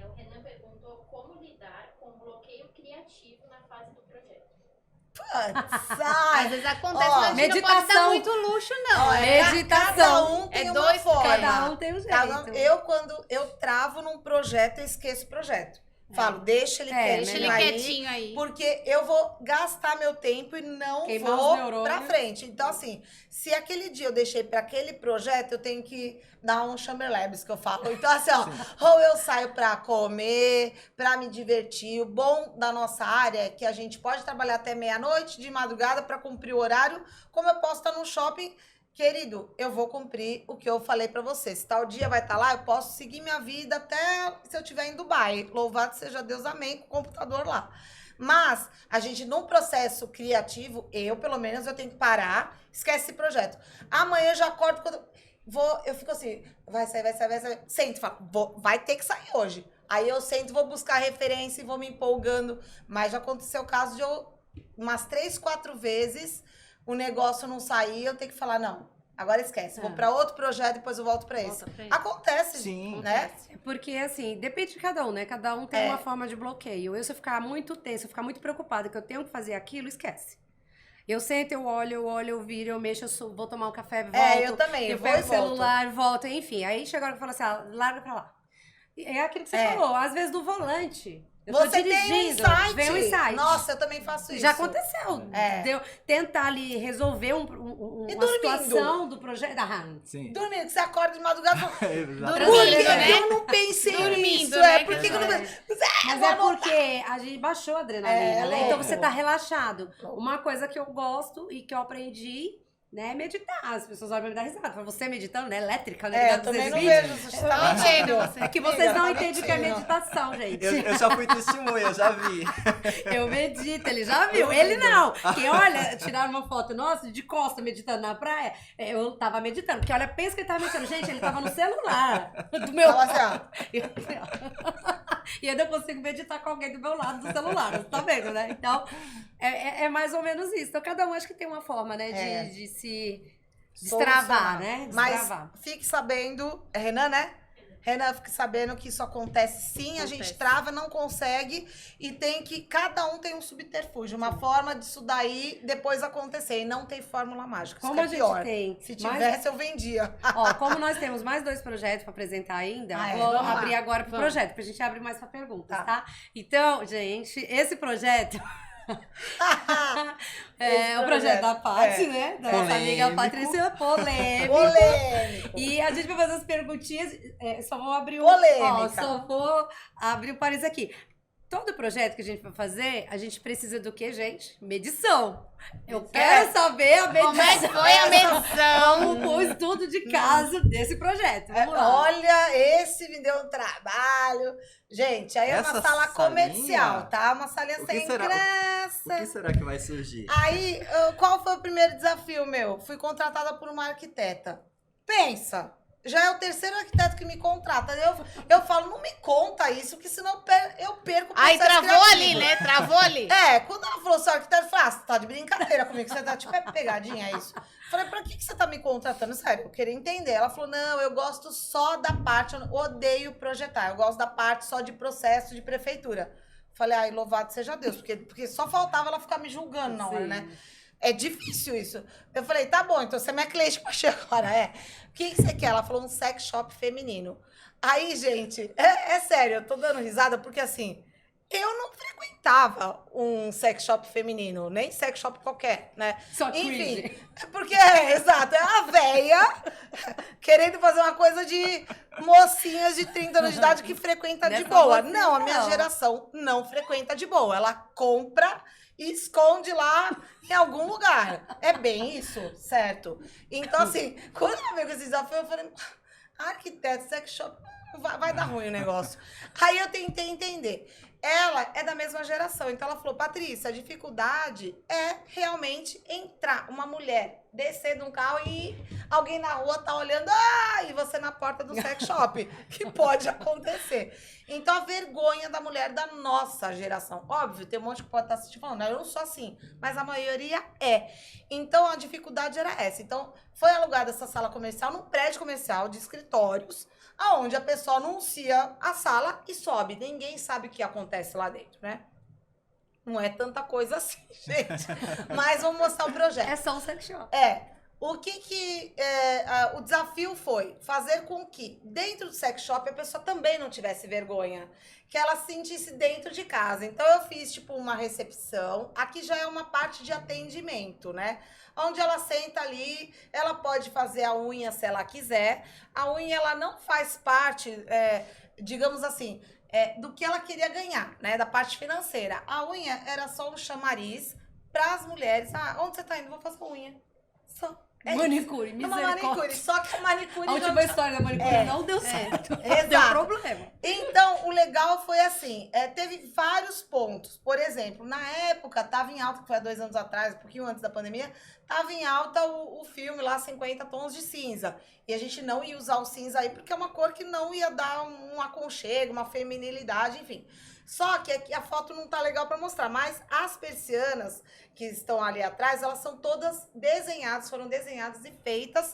O Renan perguntou como lidar com bloqueio criativo na fase do projeto. Às vezes acontece, Ó, mas a gente não pode dar meditação. muito luxo, não. Ó, meditação. Cada um tem É uma dois, forma. Cada um tem um jeito. Quando eu travo num projeto, eu esqueço o projeto. Falo, deixa ele Deixa ele quietinho aí, quietinho aí. porque eu vou gastar meu tempo e não Queimar os vou neurônios. pra frente. Então, assim, se aquele dia eu deixei pra aquele projeto, eu tenho que dar um chamberlabs, que eu falo. Então, assim, ó, ou eu saio pra comer, pra me divertir. O bom da nossa área é que a gente pode trabalhar até meia-noite, de madrugada, pra cumprir o horário, como eu posso estar no shopping. Querido, eu vou cumprir o que eu falei pra você. Se tal dia vai estar lá, eu posso seguir minha vida até se eu estiver em Dubai. Louvado seja Deus, amém, com o computador lá. Mas a gente, num processo criativo, pelo menos, eu tenho que parar, esquece esse projeto. Amanhã eu já acordo, eu fico assim, vai sair. Sento e falo, vai ter que sair hoje. Aí eu sento, vou buscar referência e vou me empolgando. Mas já aconteceu o caso de eu, umas 3, 4 vezes, o negócio não sair, eu tenho que falar, não, agora esquece. Vou pra outro projeto, depois eu volto pra esse. Acontece, Sim. né? Porque, assim, depende de cada um, né? Cada um tem uma forma de bloqueio. Se eu ficar muito tenso, eu ficar muito preocupada que eu tenho que fazer aquilo, esquece. Eu sento, eu olho, eu viro, eu mexo, vou tomar um café, volto. Eu também, eu vou e pego o volto. celular, volto, enfim. Aí chega a hora que eu falo assim, larga pra lá. É aquilo que você falou, às vezes do volante. Eu tô Você tem um dirigindo, insight. vem um insight. Nossa, eu também faço isso. Já aconteceu. É. Deu, tentar ali resolver E uma dormindo? situação do projeto da Han. Sim. Dormindo, que você acorda de madrugada e fala, por Dormindo, que né? eu não pensei Dormindo, nisso? né? Por que eu não É. pensei? Mas vou é anotar. porque a gente baixou a adrenalina, É, né? Então louco. você tá relaxado. Louco. Uma coisa que eu gosto e que eu aprendi, né, é meditar. As pessoas olham pra me dar risada. Falam, você meditando, né? Elétrica, né? É, eu Ligado também nos não vídeos. vejo. Você tá Mentindo, mentindo. você. É que vocês não Tá entendem o que é mentindo. meditação, gente. Eu já fui testemunha, eu já vi. Eu medito, ele já viu. Ele não. Que olha, tiraram uma foto nossa de costa meditando na praia. Eu tava meditando. Porque olha, pensa que ele tava meditando. Gente, ele tava no celular. Do meu Fala assim, ó. E ainda consigo meditar com alguém do meu lado do celular. Você tá vendo, né? Então, é mais ou menos isso. Então, cada um acho que tem uma forma, né? É. De se destravar, Solucionar. né? Mas Destravar. fique sabendo, é Renan, né? Renan, fique sabendo que isso acontece sim, a gente Acontece. trava, não consegue e tem que, cada um tem um subterfúgio, uma forma disso daí depois acontecer e não tem fórmula mágica, isso Como que é a gente pior. tem Se mais- tivesse, eu vendia. Ó, como nós temos mais 2 projetos para apresentar ainda, Ah, é? vou Vamos lá. abrir agora pro Vamos. projeto, porque a gente abre mais para perguntas, Tá. tá? Então, gente, esse projeto é o projeto projeto, da Paty, é. né? Da nossa amiga Polêmico. Patrícia, polêmico. Polêmico. E a gente vai fazer as perguntinhas, só vou abrir o... Polêmica. Ó, só vou abrir o parênteses aqui. Todo projeto que a gente vai fazer, a gente precisa do quê, gente? Medição. Eu quero saber a medição. Como é que foi a medição? O estudo de caso desse projeto. É, Vamos lá. olha, esse me deu um trabalho. Gente, aí é uma Essa sala salinha? comercial, tá? Uma salinha O que sem será? O graça. que será que vai surgir? Aí, qual foi o primeiro desafio meu? Fui contratada por uma arquiteta. Pensa, já é o terceiro arquiteto que me contrata. Eu falo, não me conta isso, que senão eu perco o Aí processo travou criativo. ali, né? Travou ali. É, quando ela falou sou arquiteto, eu falei, você tá de brincadeira comigo, você tá tipo, é pegadinha isso. Falei, pra que você tá me contratando? Sério, eu queria entender. Ela falou, não, eu gosto só da parte, eu odeio projetar, eu gosto da parte só de processo de prefeitura. Falei, ai, louvado seja Deus, porque só faltava ela ficar me julgando na hora, Sim. né? É difícil isso. Eu falei, tá bom, então você é minha cliente pra chegar agora, O que você quer? Ela falou um sex shop feminino. Aí, gente, é sério, eu tô dando risada porque assim, eu não frequentava um sex shop feminino, nem sex shop qualquer, né? Só Enfim, cringe. porque exato, é a véia querendo fazer uma coisa de mocinhas de 30 anos de idade que frequenta de Nessa boa. você, Não, a minha não. geração não frequenta de boa. Ela compra e esconde lá em algum lugar. É bem isso, certo? Então, assim, quando ela veio com esse desafio, eu falei, arquiteto, sex shop, vai dar ruim o negócio. Aí eu tentei entender. Ela é da mesma geração, então ela falou, Patrícia, a dificuldade é realmente entrar, uma mulher descer de um carro e alguém na rua tá olhando, e você na porta do sex shop, que pode acontecer. Então a vergonha da mulher da nossa geração, óbvio, tem um monte que pode estar assistindo falando, eu não sou assim, mas a maioria é. Então a dificuldade era essa. Então foi alugada essa sala comercial num prédio comercial de escritórios, aonde a pessoa anuncia a sala e sobe. Ninguém sabe o que acontece lá dentro, né? Não é tanta coisa assim, gente. Mas vamos mostrar o projeto. É só um sex shop. O o desafio foi fazer com que dentro do sex shop a pessoa também não tivesse vergonha, que ela se sentisse dentro de casa. Então eu fiz tipo uma recepção, aqui já é uma parte de atendimento, né? Onde ela senta ali, ela pode fazer a unha se ela quiser. A unha ela não faz parte, digamos assim, do que ela queria ganhar, né? Da parte financeira. A unha era só um chamariz para as mulheres. Onde você tá indo? Vou fazer unha. Só. Manicure, É uma misericórdia. manicure, só que a manicure A última história da manicure não deu certo. Deu Exato. problema. Então, o legal foi assim, teve vários pontos. Por exemplo, na época, estava em alta, que foi há 2 anos atrás, um pouquinho antes da pandemia, estava em alta o filme lá, 50 tons de cinza. E a gente não ia usar o cinza aí, porque é uma cor que não ia dar um aconchego, uma feminilidade, enfim. Só que aqui a foto não tá legal para mostrar, mas as persianas que estão ali atrás, elas são todas desenhadas, foram desenhadas e feitas.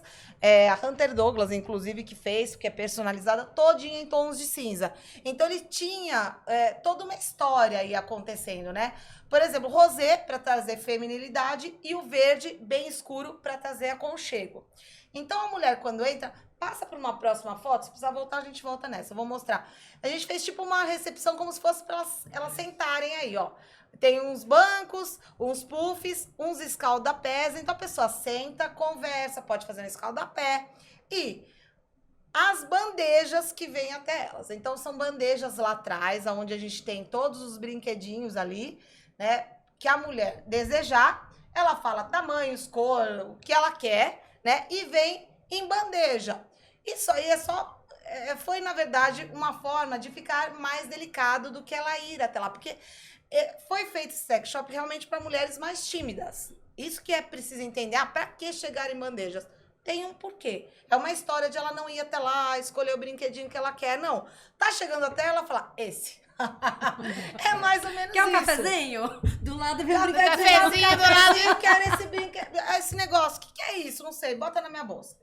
A Hunter Douglas, inclusive, que fez, que é personalizada, todinha em tons de cinza. Então, ele tinha toda uma história aí acontecendo, né? Por exemplo, rosé para trazer feminilidade e o verde bem escuro para trazer aconchego. Então, a mulher, quando entra, Passa para uma próxima foto, se precisar voltar, a gente volta nessa. Eu vou mostrar. A gente fez tipo uma recepção como se fosse para elas sentarem aí, ó. Tem uns bancos, uns puffs, uns escaldapés. Então a pessoa senta, conversa, pode fazer um escaldapé. E as bandejas que vêm até elas. Então são bandejas lá atrás, onde a gente tem todos os brinquedinhos ali, né? Que a mulher desejar, ela fala tamanhos, cor, o que ela quer, né? E vem em bandeja. Isso aí foi, na verdade, uma forma de ficar mais delicado do que ela ir até lá. Porque foi feito esse sex shop realmente para mulheres mais tímidas. Isso que é preciso entender. Ah, para que chegar em bandejas? Tem um porquê. É uma história de ela não ir até lá, escolher o brinquedinho que ela quer. Não. Tá chegando até ela falar, esse. É mais ou menos Quer um isso. cafezinho? Do lado vem um Cafezinho do lado. Eu quero esse brinquedo, esse negócio. O que é isso? Não sei. Bota na minha bolsa.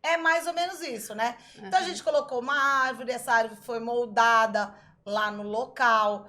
É mais ou menos isso, né? Então a gente colocou uma árvore, essa árvore foi moldada lá no local.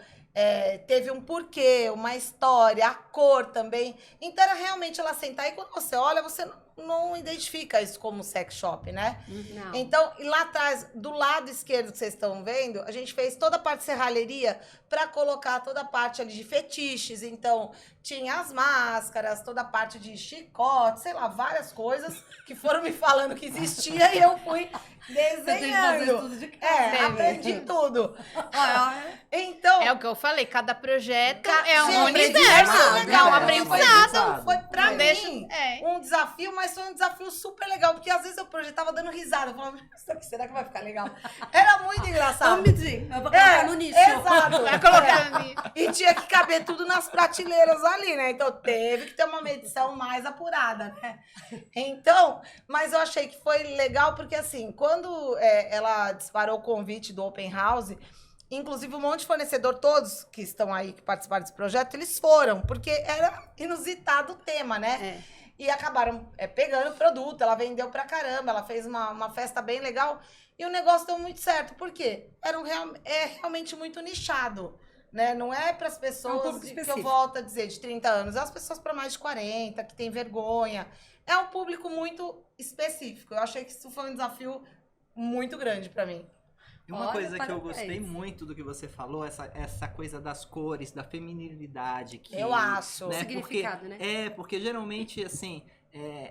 Teve um porquê, uma história, a cor também. Então era realmente ela sentar e quando você olha, você não identifica isso como sex shop, né? Não. Então, e lá atrás, do lado esquerdo que vocês estão vendo, a gente fez toda a parte de serralheria para colocar toda a parte ali de fetiches. Então, tinha as máscaras, toda a parte de chicote, sei lá, várias coisas que foram me falando que existia e eu fui desenhando. Tudo de casa. Aprendi tudo. Então, É o que eu falei, cada projeto Ca- é um Gente, universo, é legal, é um é aprendizado. foi pra Não deixa- mim é. um desafio, mas foi um desafio super legal, porque às vezes eu projetava dando risada. Eu falava, isso aqui, será que vai ficar legal? Era muito engraçado. Vamos medir. Eu vou colocar no nicho. Exato. Vai colocando ali. E tinha que caber tudo nas prateleiras ali, né? Então teve que ter uma medição mais apurada, né? Então, mas eu achei que foi legal porque assim, quando ela disparou o convite do Open House, inclusive um monte de fornecedor, todos que estão aí, que participaram desse projeto, eles foram, porque era inusitado o tema, né? E acabaram pegando o produto, ela vendeu pra caramba, ela fez uma festa bem legal e o negócio deu muito certo. Por quê? É realmente muito nichado. Né? Não é para as pessoas público que eu específico. volto a dizer de 30 anos, é as pessoas para mais de 40, que tem vergonha. É um público muito específico. Eu achei que isso foi um desafio muito grande para mim. E uma Olha, coisa que eu parabéns. gostei muito do que você falou, essa coisa das cores, da feminilidade. Que, Eu acho. né, Significado, porque, né? porque geralmente, assim,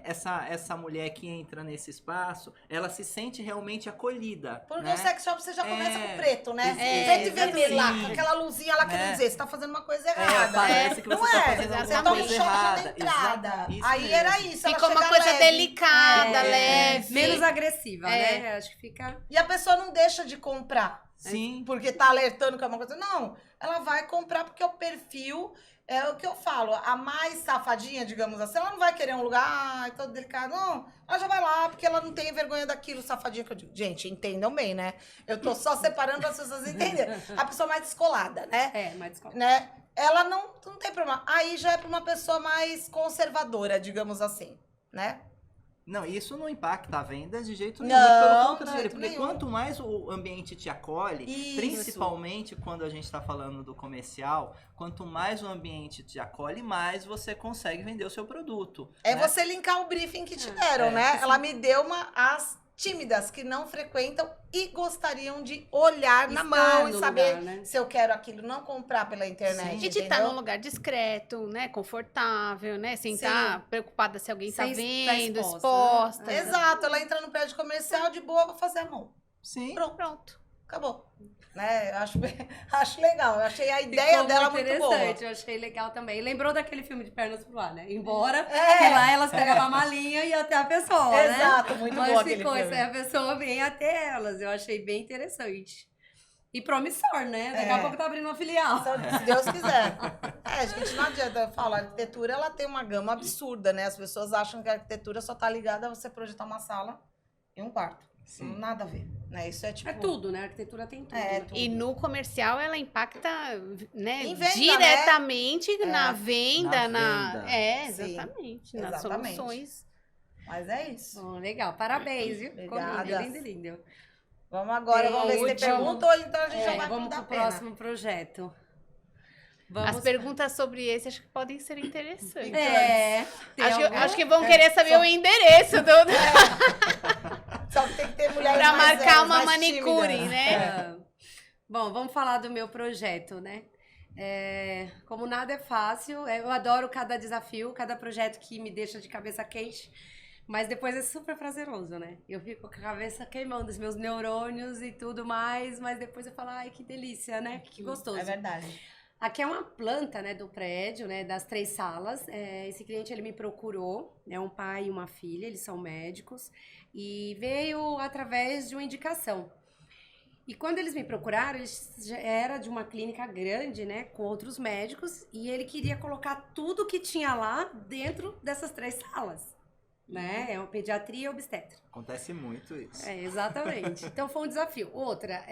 essa mulher que entra nesse espaço, ela se sente realmente acolhida. Porque né? o sex shop você já começa com preto, né? É, Preto e vermelho lá, sim. com aquela luzinha lá Né? querendo dizer, você tá fazendo uma coisa errada. Parece que não você tá é? fazendo Você alguma toma um coisa choque errada. na entrada. Exato, isso Aí mesmo. era isso. ela Ficou uma chega coisa leve. delicada, leve. Menos agressiva, É. né? Acho que fica... E a pessoa não deixa de comprar. Sim. Porque tá alertando que é uma coisa. Não, ela vai comprar porque o perfil é o que eu falo. A mais safadinha, digamos assim, ela não vai querer um lugar todo delicado. Não, ela já vai lá porque ela não tem vergonha daquilo, safadinha que eu digo. Gente, entendam bem, né? Eu tô só separando para as pessoas entenderem. A pessoa mais descolada, né? mais desculpa. Né? Ela não tem problema. Aí já é para uma pessoa mais conservadora, digamos assim, né? Não, isso não impacta a venda de jeito nenhum, Não, muito pelo de contrário, jeito porque nenhum. quanto mais o ambiente te acolhe, Isso. principalmente quando a gente está falando do comercial, quanto mais o ambiente te acolhe, mais você consegue vender o seu produto. É né? você linkar o briefing que te deram, né? Ela me deu as tímidas que não frequentam e gostariam de olhar na Estar mão e no saber lugar, né? se eu quero aquilo, não comprar pela internet. Sim. E de estar entendeu? num lugar discreto, né? Confortável, né? Sem estar preocupada se alguém tá Sem vendo, estar exposta, exposta. né? Exato, ela entra no prédio comercial de boa, vou fazer a mão. Sim. Pronto. Acabou. Né? Eu acho legal. Eu achei a ideia Ficou dela muito boa. interessante, eu achei legal também. Lembrou daquele filme de Pernas pro Ar, né? Embora É. que lá elas pegavam a malinha e iam até a pessoa, né? Exato, muito Mas boa aquele ficou, filme. a pessoa vem até elas. Eu achei bem interessante. E promissor, né? Daqui a pouco tá abrindo uma filial. Se Deus quiser. Gente, não adianta. Eu falo, a arquitetura ela tem uma gama absurda, né? As pessoas acham que a arquitetura só tá ligada a você projetar uma sala e um quarto. Sim. Nada a ver. Né? Isso é tipo. É tudo, né? A arquitetura tem tudo. É, né? tudo. E no comercial ela impacta, né, Em venda, diretamente na venda, Na venda. Sim, exatamente, nas exatamente. soluções. Mas é isso. Bom, legal. Parabéns, viu? Ficou Obrigada. lindo, lindo, lindo. Vamos agora, Tem vamos ver se tem último. pergunta ou então a gente já vai Vamos pro pro da pena. próximo projeto. Vamos... As perguntas sobre esse acho que podem ser interessantes. É. tem Acho algum? que vão querer saber o endereço do... Só que tem que ter mulheres Pra mais marcar velhas, uma mais manicure, tímidas. né? Ah, bom, vamos falar do meu projeto, né? Como nada é fácil, eu adoro cada desafio, cada projeto que me deixa de cabeça quente, mas depois é super prazeroso, né? Eu fico com a cabeça queimando os meus neurônios e tudo mais, mas depois eu falo, ai, que delícia, né? Que gostoso. É verdade. Aqui é uma planta, né, do prédio, né, das 3 salas. Esse cliente, ele me procurou, é um pai e uma filha, eles são médicos, e veio através de uma indicação. E quando eles me procuraram, eles já era de uma clínica grande, né, com outros médicos, e ele queria colocar tudo que tinha lá dentro dessas 3 salas, né? É uma pediatria e obstétrica. Acontece muito isso. Exatamente. Então foi um desafio. Outra,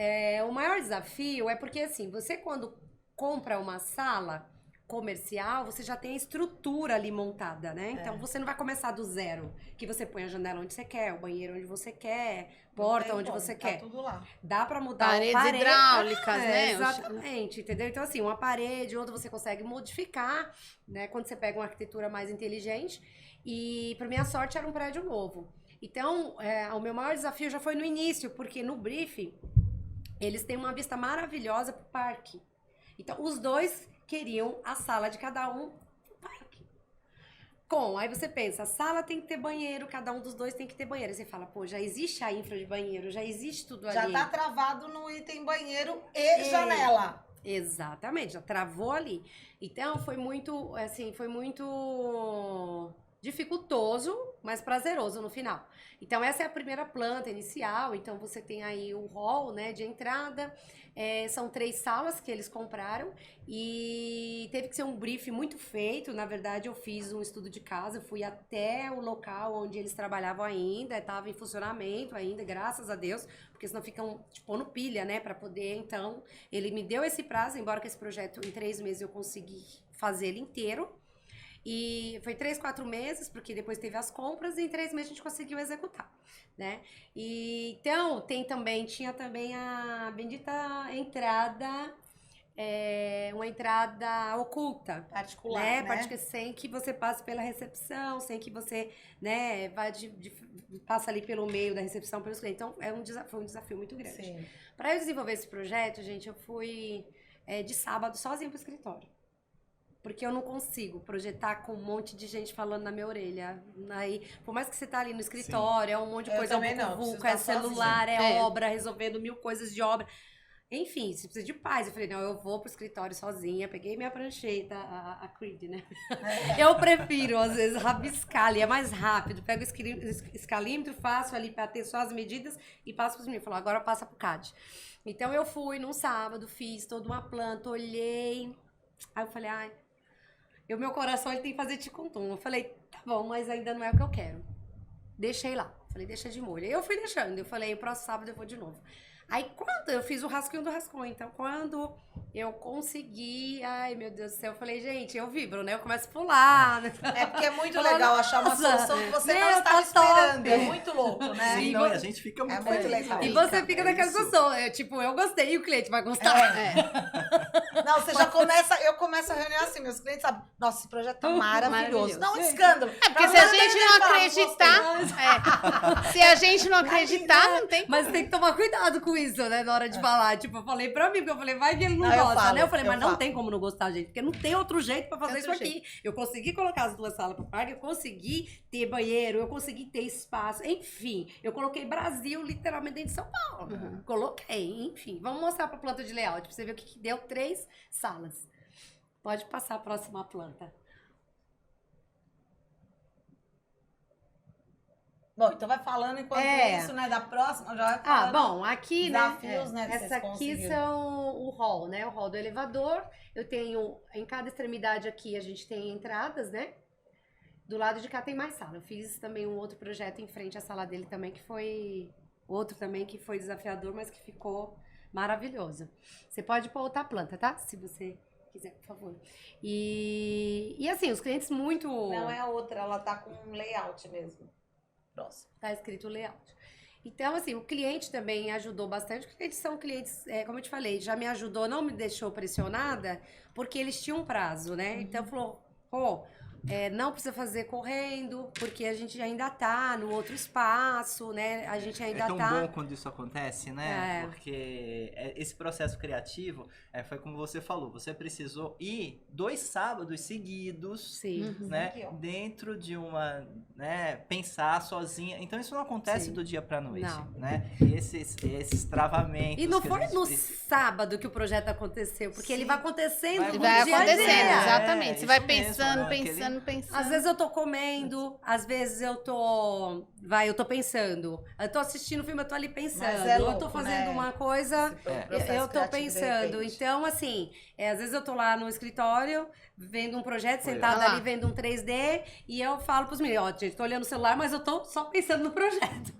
o maior desafio é porque assim, você quando compra uma sala comercial, você já tem a estrutura ali montada, né? Então você não vai começar do zero, que você põe a janela onde você quer, o banheiro onde você quer, porta onde você Tá quer. tudo lá. Dá pra mudar Paredes hidráulicas, né? Exatamente, entendeu? Então, assim, uma parede, outra você consegue modificar, né? Quando você pega uma arquitetura mais inteligente. E, para minha sorte, era um prédio novo. Então, o meu maior desafio já foi no início, porque no briefing, eles têm uma vista maravilhosa pro parque. Então, os dois queriam a sala de cada um pro parque. Aí você pensa, a sala tem que ter banheiro, cada um dos dois tem que ter banheiro. Aí você fala, pô, já existe a infra de banheiro, já existe tudo Já ali. tá travado no item banheiro e janela. Exatamente, já travou ali. Então, foi muito, assim, dificultoso, mas prazeroso no final. Então, essa é a primeira planta inicial. Então, você tem aí o hall, né, de entrada. São 3 salas que eles compraram e teve que ser um briefing muito feito. Na verdade, eu fiz um estudo de casa, eu fui até o local onde eles trabalhavam ainda, estava em funcionamento ainda, graças a Deus, porque senão ficam tipo no pilha, né, para poder. Então, ele me deu esse prazo, embora que esse projeto em 3 meses eu consegui fazer ele inteiro. E foi 3, 4 meses, porque depois teve as compras e em 3 meses a gente conseguiu executar, né? E, então, tinha também a bendita entrada, uma entrada oculta. Particular, né? Particular, sem que você passe pela recepção, sem que você, né, passa ali pelo meio da recepção, pelos clientes. Então, foi um desafio muito grande. Sim. Para eu desenvolver esse projeto, gente, eu fui de sábado sozinha pro escritório. Porque eu não consigo projetar com um monte de gente falando na minha orelha. Aí, por mais que você tá ali no escritório, é um monte de Eu coisa, também não, vulco, preciso é estar celular, sozinha. é obra, resolvendo 1000 coisas de obra. Enfim, você precisa de paz. Eu falei, não, eu vou pro escritório sozinha. Peguei minha prancheta, a Creed, né? Eu prefiro, às vezes, rabiscar ali, é mais rápido. Pego o escalímetro, faço ali pra ter só as medidas e passo pros meninos. Falo, agora passa pro CAD. Então, eu fui num sábado, fiz toda uma planta, olhei. Aí eu falei, meu coração ele tem que fazer ticum-tum. Eu falei, tá bom, mas ainda não é o que eu quero. Deixei lá. Falei, deixa de molho. Aí eu fui deixando. Eu falei, o próximo sábado eu vou de novo. Aí quando eu fiz o rascunho do rascunho, então quando eu consegui, ai meu Deus do céu, eu falei, gente, eu vibro, né? Eu começo a pular. Né? É porque é muito legal achar uma Nossa, solução que você não meu, estava tá esperando. top. É muito louco, né? Sim, não, e a gente fica muito muito feliz. legal. E você fica É naquela isso. situação, eu gostei e o cliente vai gostar. Não, você já começa, eu começo a reunião assim, meus clientes sabem, nossa, esse projeto tá maravilhoso. Maravilhoso. Não, um escândalo. Porque se a gente não acreditar, se a gente não acreditar, não tem. Mas tem que tomar cuidado com isso, né? Na hora de falar. Tipo, eu falei pra mim, porque eu falei, vai que ele não Não, eu gosta, falo, né? Eu falei, eu mas não falo. tem como não gostar, gente. Porque não tem outro jeito pra fazer Tem isso outro aqui. Eu consegui colocar as 2 salas pro parque, eu consegui ter banheiro, eu consegui ter espaço. Enfim, eu coloquei Brasil literalmente dentro de São Paulo. Coloquei, enfim. Vamos mostrar pra planta de layout, pra você ver o que deu 3 salas. Pode passar a próxima planta. Bom, então vai falando enquanto isso, né? Da próxima, já vai falando. Bom, aqui, desafios, né, que Essa vocês aqui conseguiram. são o hall, né? O hall do elevador. Eu tenho, em cada extremidade aqui, a gente tem entradas, né? Do lado de cá tem mais sala. Eu fiz também um outro projeto em frente à sala dele também, que foi outro também que foi desafiador, mas que ficou maravilhoso. Você pode pôr outra planta, tá? Se você quiser, por favor. E assim, os clientes muito... Não é a outra, ela tá com um layout mesmo. Próximo. Tá escrito layout. Então, assim, o cliente também ajudou bastante, porque eles são clientes, como eu te falei, já me ajudou, não me deixou pressionada, porque eles tinham um prazo, né? Então, falou, não precisa fazer correndo, porque a gente ainda tá no outro espaço, né? A gente ainda É tão tá... bom quando isso acontece, né? Porque esse processo criativo, foi como você falou, você precisou ir 2 sábados seguidos, Sim. né? Aqui, ó. Dentro de uma, né? Pensar sozinha. Então isso não acontece Sim. do dia pra noite, Não. né? Esses travamentos. E não que a foi gente no precisa- sábado que o projeto aconteceu, porque ele vai acontecendo Vai no Vai dia a acontecendo, dia. exatamente. Você É, vai isso mesmo, pensando, né? pensando. Às vezes eu tô comendo, às vezes eu tô pensando. Eu tô assistindo o filme, eu tô ali pensando. Mas é eu louco, tô fazendo né? uma coisa, Processo eu tô criativo, de pensando. repente. Então, assim, às vezes eu tô lá no escritório, vendo um projeto, Olha. sentada Olha lá. ali, vendo um 3D, e eu falo pros meninos, ó, gente, tô olhando o celular, mas eu tô só pensando no projeto.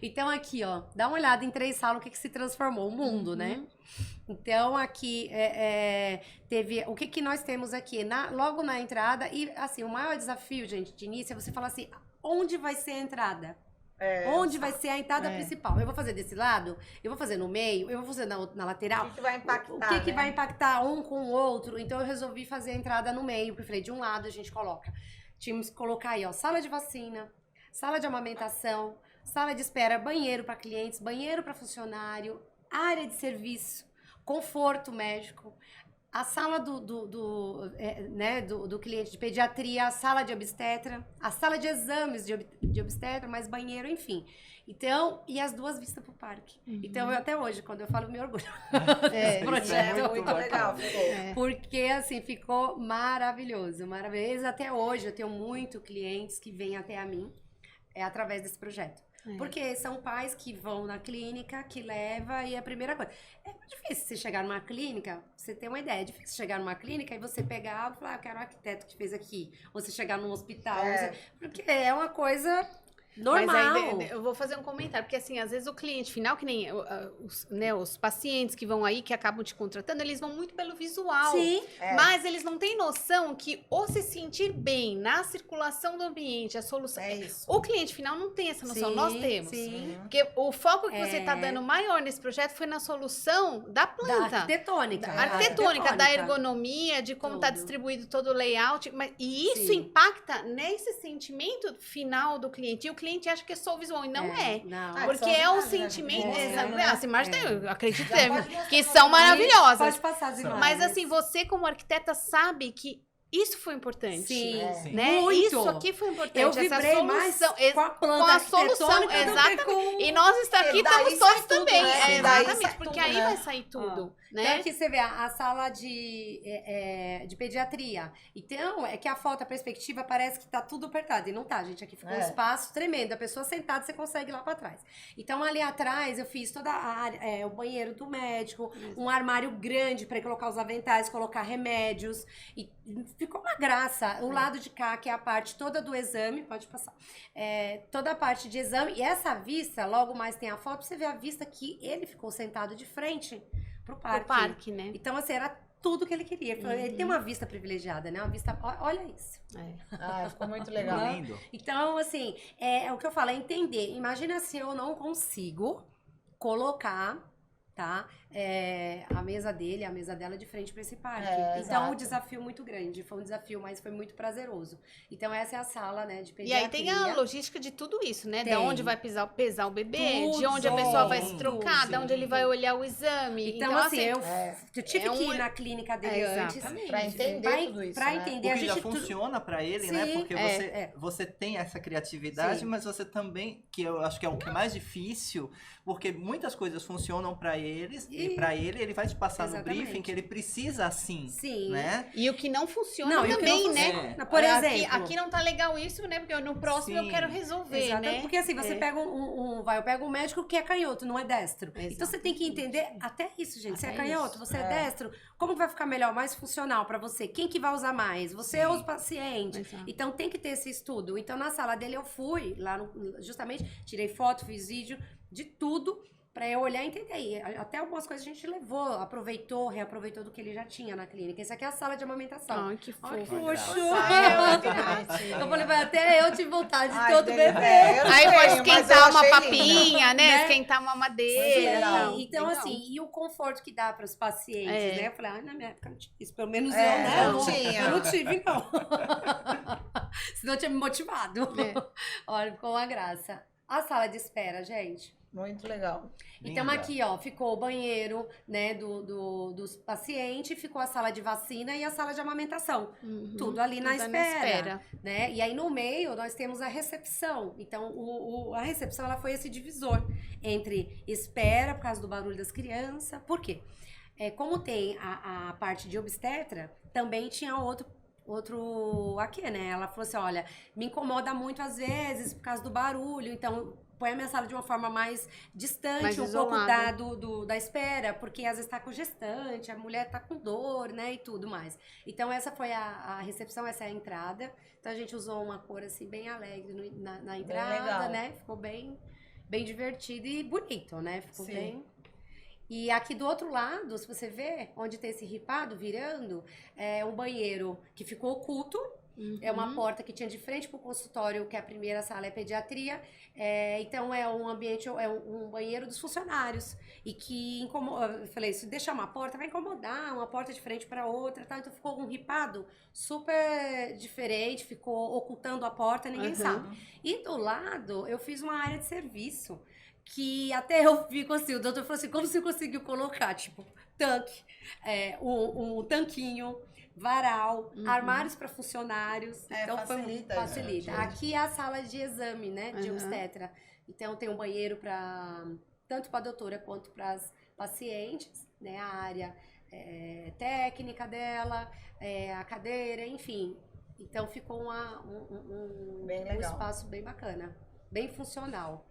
Então, aqui, ó, dá uma olhada em 3 salas, o que se transformou, o mundo, né? Então, aqui, teve... O que nós temos aqui? Logo na entrada, e, assim, o maior desafio, gente, de início, é você falar assim, onde vai ser a entrada? Onde vai ser a entrada principal? Eu vou fazer desse lado? Eu vou fazer no meio? Eu vou fazer na lateral? O que vai impactar, O que né? vai impactar um com o outro? Então, eu resolvi fazer a entrada no meio, porque eu falei, de um lado a gente coloca. Tínhamos que colocar aí, ó, sala de vacina, sala de amamentação, sala de espera, banheiro para clientes, banheiro para funcionário, área de serviço, conforto médico, a sala do cliente de pediatria, a sala de obstetra, a sala de exames de obstetra, mais banheiro, enfim. Então, e as 2 vistas pro parque. Então, eu até hoje, quando eu falo, me orgulho. É, desse projeto. É muito legal, bacana. ficou. Porque, assim, ficou maravilhoso, maravilhoso. Até hoje, eu tenho muito clientes que vêm até a mim através desse projeto. Porque são pais que vão na clínica, que leva, e é a primeira coisa. É muito difícil você chegar numa clínica, você ter uma ideia, é difícil chegar numa clínica e você pegar e falar, eu quero um arquiteto que fez aqui. Ou você chegar num hospital, porque é uma coisa normal. Mas aí eu vou fazer um comentário, porque assim, às vezes o cliente final, que nem os pacientes que vão aí, que acabam te contratando, eles vão muito pelo visual. Sim. Mas eles não têm noção que ou se sentir bem na circulação do ambiente, a solução. É isso. O cliente final não tem essa noção, nós temos. Sim. Porque o foco que você está dando maior nesse projeto foi na solução da Da planta. arquitetônica. Arquitetônica, da ergonomia, de como está Tudo. distribuído todo o layout. E isso Sim. impacta nesse sentimento final do cliente. E o cliente acha que é só o visual, e não é. Não. Ah, Porque são é o as imagens, né? sentimento. Mostrando, né? As imagens, eu acredito Já que pode mostrar que pra são gente. maravilhosas. Pode passar as imagens. Mas assim, você como arquiteta sabe que isso foi importante. Sim, Sim. Né? muito. Isso aqui foi importante. Eu essa vibrei mais solução, com a planta com a solução, arquitetônica do que exatamente. com... E nós aqui E daí estamos sai todos tudo, também. né? É, E daí exatamente, sai porque tudo, aí né? vai sair tudo. Então Né? aqui você vê a sala de pediatria. Então, é que a foto, a perspectiva, parece que tá tudo apertado. E não tá, gente. Aqui ficou um espaço tremendo. A pessoa sentada, você consegue ir lá pra trás. Então, ali atrás, eu fiz toda a área, o banheiro do médico, um armário grande pra colocar os aventais, colocar remédios. E ficou uma graça. O lado de cá, que é a parte toda do exame, pode passar. Toda a parte de exame. E essa vista, logo mais tem a foto, você vê a vista que ele ficou sentado de frente pro parque. O parque, né? Então, assim, era tudo que ele queria. Ele tem uma vista privilegiada, né? Uma vista... Olha isso. Ah, ficou muito legal. Lindo. Então, assim, o que eu falo é entender. Imagina se eu não consigo colocar, tá? A mesa dele, a mesa dela de frente para esse parque. Então, exato. o desafio muito grande. Foi um desafio, mas foi muito prazeroso. Então, essa é a sala, né, de E pediatria. aí tem a logística de tudo isso, né? Tem. Da onde vai pesar o bebê, Tudo, de onde a pessoa vai se sim, trocar, sim. de onde ele vai olhar o exame. Então, assim, eu tive é que ir um- na clínica dele antes. Exatamente. Pra entender tudo isso, Pra né? entender. Porque A já gente funciona pra ele, Sim, né? Porque é. você tem essa criatividade, Sim. mas você também, que eu acho que é o que é mais difícil, porque muitas coisas funcionam pra eles e pra ele vai te passar no Exatamente. briefing que ele precisa assim, Sim. né? E o que não funciona Não, e o que também, não né? funciona. Por Aqui- exemplo... Aqui não tá legal isso, né? Porque no próximo Sim. eu quero resolver, Exatamente, né? porque assim, você pega eu pego um médico que é canhoto, não é destro. Então você tem que entender até isso, gente. Você é Até canhoto, isso. você é destro, como que vai ficar melhor, mais funcional pra você? Quem que vai usar mais? Você ou os pacientes? Exato. Então tem que ter esse estudo. Então na sala dele eu fui, justamente, tirei foto, fiz vídeo de tudo. Pra eu olhar e entender. E até algumas coisas a gente levou, aproveitou, reaproveitou do que ele já tinha na clínica. Essa aqui é a sala de amamentação. Ai, que Olha que fofo. fofo. Ai, é muito bonitinho. Eu falei, vai até eu tive vontade de Ai, ter outro delícia. bebê. Eu não Aí tenho, pode mas eu esquentar uma achei papinha, né? Né? Esquentar uma madeira. Legal. Então, Legal. assim, e o conforto que dá para os pacientes, É. né? Eu falei, ah, na minha época não tinha isso. Pelo menos É, eu, né? não tinha. Eu não tive, não. Senão eu tinha me motivado. É. Olha, ficou uma graça. A sala de espera, gente. Muito legal. Então Linda. aqui, ó, ficou o banheiro, né, dos pacientes, ficou a sala de vacina e a sala de amamentação. Uhum. Tudo ali na Tudo espera. Né? E aí no meio nós temos a recepção. Então a recepção ela foi esse divisor entre espera por causa do barulho das crianças. Por quê? Como tem a parte de obstetra, também tinha outro aqui, né? Ela falou assim, olha, me incomoda muito às vezes por causa do barulho, então põe a minha sala de uma forma mais distante, Mais um pouco isolada. da espera, porque às vezes tá com gestante, a mulher tá com dor, né, e tudo mais. Então essa foi a recepção, essa é a entrada. Então a gente usou uma cor assim bem alegre na entrada, legal. né? Ficou bem divertido e bonito, né? Ficou Sim. bem. E aqui do outro lado, se você ver, onde tem esse ripado virando, é um banheiro que ficou oculto. É uma porta que tinha de frente para o consultório, que a primeira sala é pediatria. Então é um ambiente, é um banheiro dos funcionários. E que incomoda. Eu falei, se deixar uma porta, vai incomodar, uma porta de frente para outra, tá? Então ficou um ripado super diferente, ficou ocultando a porta, ninguém sabe. E do lado, eu fiz uma área de serviço. Que até eu fico assim, o doutor falou assim, como você conseguiu colocar? Tipo, tanque, um tanquinho, varal, armários para funcionários. Então facilita isso, facilita. né? Aqui é a sala de exame, né, de obstetra. Então tem um banheiro para tanto para a doutora quanto para as pacientes, né, a área técnica dela, a cadeira, enfim. Então ficou Bem um legal. espaço bem bacana, bem funcional.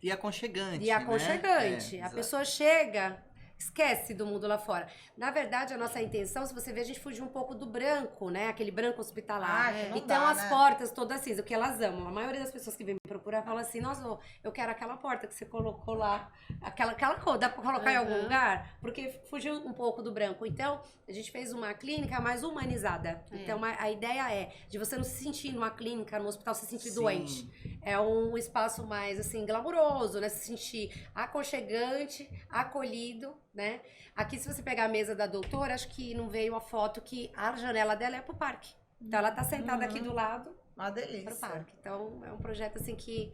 E aconchegante, E aconchegante. Né? A pessoa chega, esquece do mundo lá fora. Na verdade, a nossa intenção, se você ver, a gente fugiu um pouco do branco, né? Aquele branco hospitalar. Ah, que não Então, dá, as né? portas todas cinza, o que elas amam. A maioria das pessoas que vêm me procurar fala assim, nossa, eu quero aquela porta que você colocou lá. Aquela cor, dá pra colocar em algum lugar? Porque fugiu um pouco do branco. Então, a gente fez uma clínica mais humanizada. Então, a ideia é de você não se sentir numa clínica, no hospital, se sentir Sim. doente. É um espaço mais, assim, glamouroso, né? Se sentir aconchegante, acolhido, né? Aqui, se você pegar a mesa da doutora, acho que não veio a foto que a janela dela é pro parque. Então, ela tá sentada aqui do lado Uma pro delícia. parque. Então, é um projeto, assim, que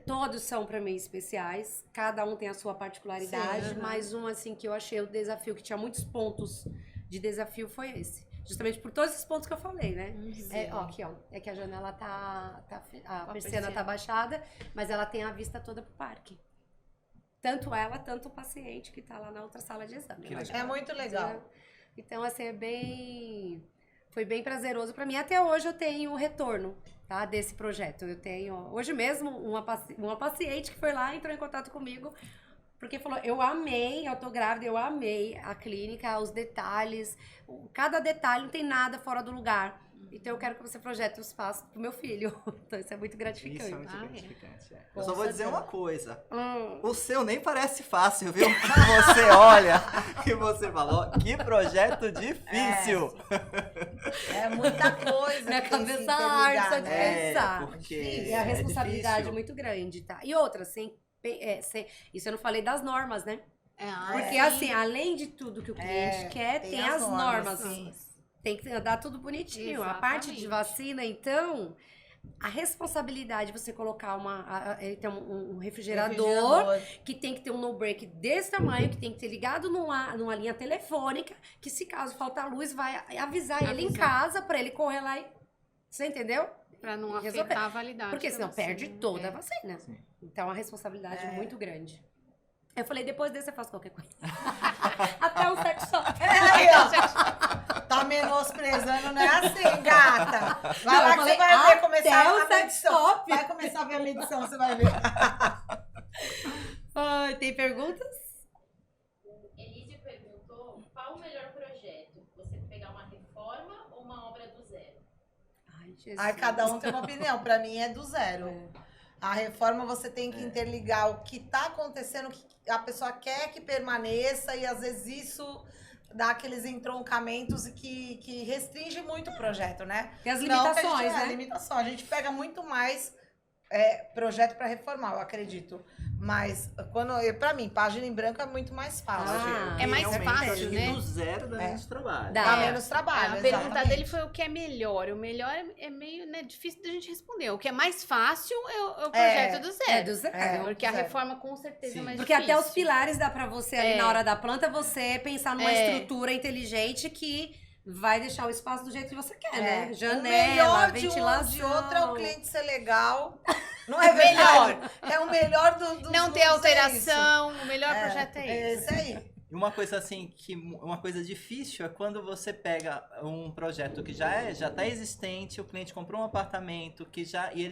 todos são para mim especiais. Cada um tem a sua particularidade. Sim, mas um, assim, que eu achei o desafio, que tinha muitos pontos de desafio, foi esse. Justamente por todos esses pontos que eu falei, né? Aqui, ó. É que a janela a persiana tá baixada, mas ela tem a vista toda pro parque. Tanto ela, tanto o paciente que tá lá na outra sala de exame. Que Eu acho legal. É muito legal. Então, assim, foi bem prazeroso pra mim. Até hoje eu tenho o retorno, tá? Desse projeto. Eu tenho, hoje mesmo, uma paciente que foi lá, entrou em contato comigo, porque falou, eu tô grávida, eu amei a clínica, os detalhes, cada detalhe não tem nada fora do lugar. Então eu quero que você projete o espaço pro meu filho. Então isso é muito gratificante. Isso é muito gratificante. Com Eu só vou dizer certeza. uma coisa. Hum. O seu nem parece fácil, viu? Você olha e você fala, ó, que projeto difícil. É muita coisa. Minha que tem que cabeça se arde só de interligar, né? pensar. porque E a responsabilidade é difícil. muito grande, tá? E outra, isso eu não falei das normas, né? Porque Sim. assim, além de tudo que o cliente quer, tem as normas. sim. Tem que andar tudo bonitinho. A parte de Exatamente. vacina, então, a responsabilidade de você colocar tem um refrigerador que tem que ter um no-break desse tamanho, que tem que ter ligado numa linha telefônica, que se caso faltar luz, vai avisar ele em casa pra ele correr lá e... Você entendeu? Pra não Resolver. afetar a validade. Porque da senão vacina. perde toda a vacina. Sim. Então, a responsabilidade é muito grande. Eu falei, depois desse eu faço qualquer coisa. Até um sex shop. Aí, ó. Tá menosprezando, não é assim, gata. Vai Não, lá eu que falei, você vai ver até começar o a sex medição. shop. Vai começar a ver a medição, você vai ver. Ai, tem perguntas? Elísio perguntou qual o melhor projeto? Você pegar uma reforma ou uma obra do zero? Ai, Jesus. Aí cada um tem uma opinião. Pra mim é do zero. A reforma você tem que interligar o que está acontecendo, o que a pessoa quer que permaneça, e às vezes isso dá aqueles entroncamentos que restringe muito o projeto, né? E as Não, que a limitações, gente, né? limitação. A gente pega muito mais projeto para reformar, eu acredito. Mas, pra mim, página em branco é muito mais fácil. Ah, É mais Realmente, fácil, acho que né? do zero dá menos trabalho. Dá. Dá menos trabalho. A pergunta exatamente. dele foi o que é melhor. O melhor é meio, né, difícil da gente responder. O que é mais fácil é o projeto do zero. É do zero. Porque a zero. reforma com certeza Sim. é mais Porque difícil. até os pilares dá pra você, ali na hora da planta, você pensar numa estrutura inteligente que vai deixar o espaço do jeito que você quer, né? O Janela, melhor de um ventilação. de outro é o cliente ser legal. Não é melhor. É o melhor do Não ter alteração, o melhor projeto é esse. Esse aí. E uma coisa assim, uma coisa difícil é quando você pega um projeto que já está existente, o cliente comprou um apartamento e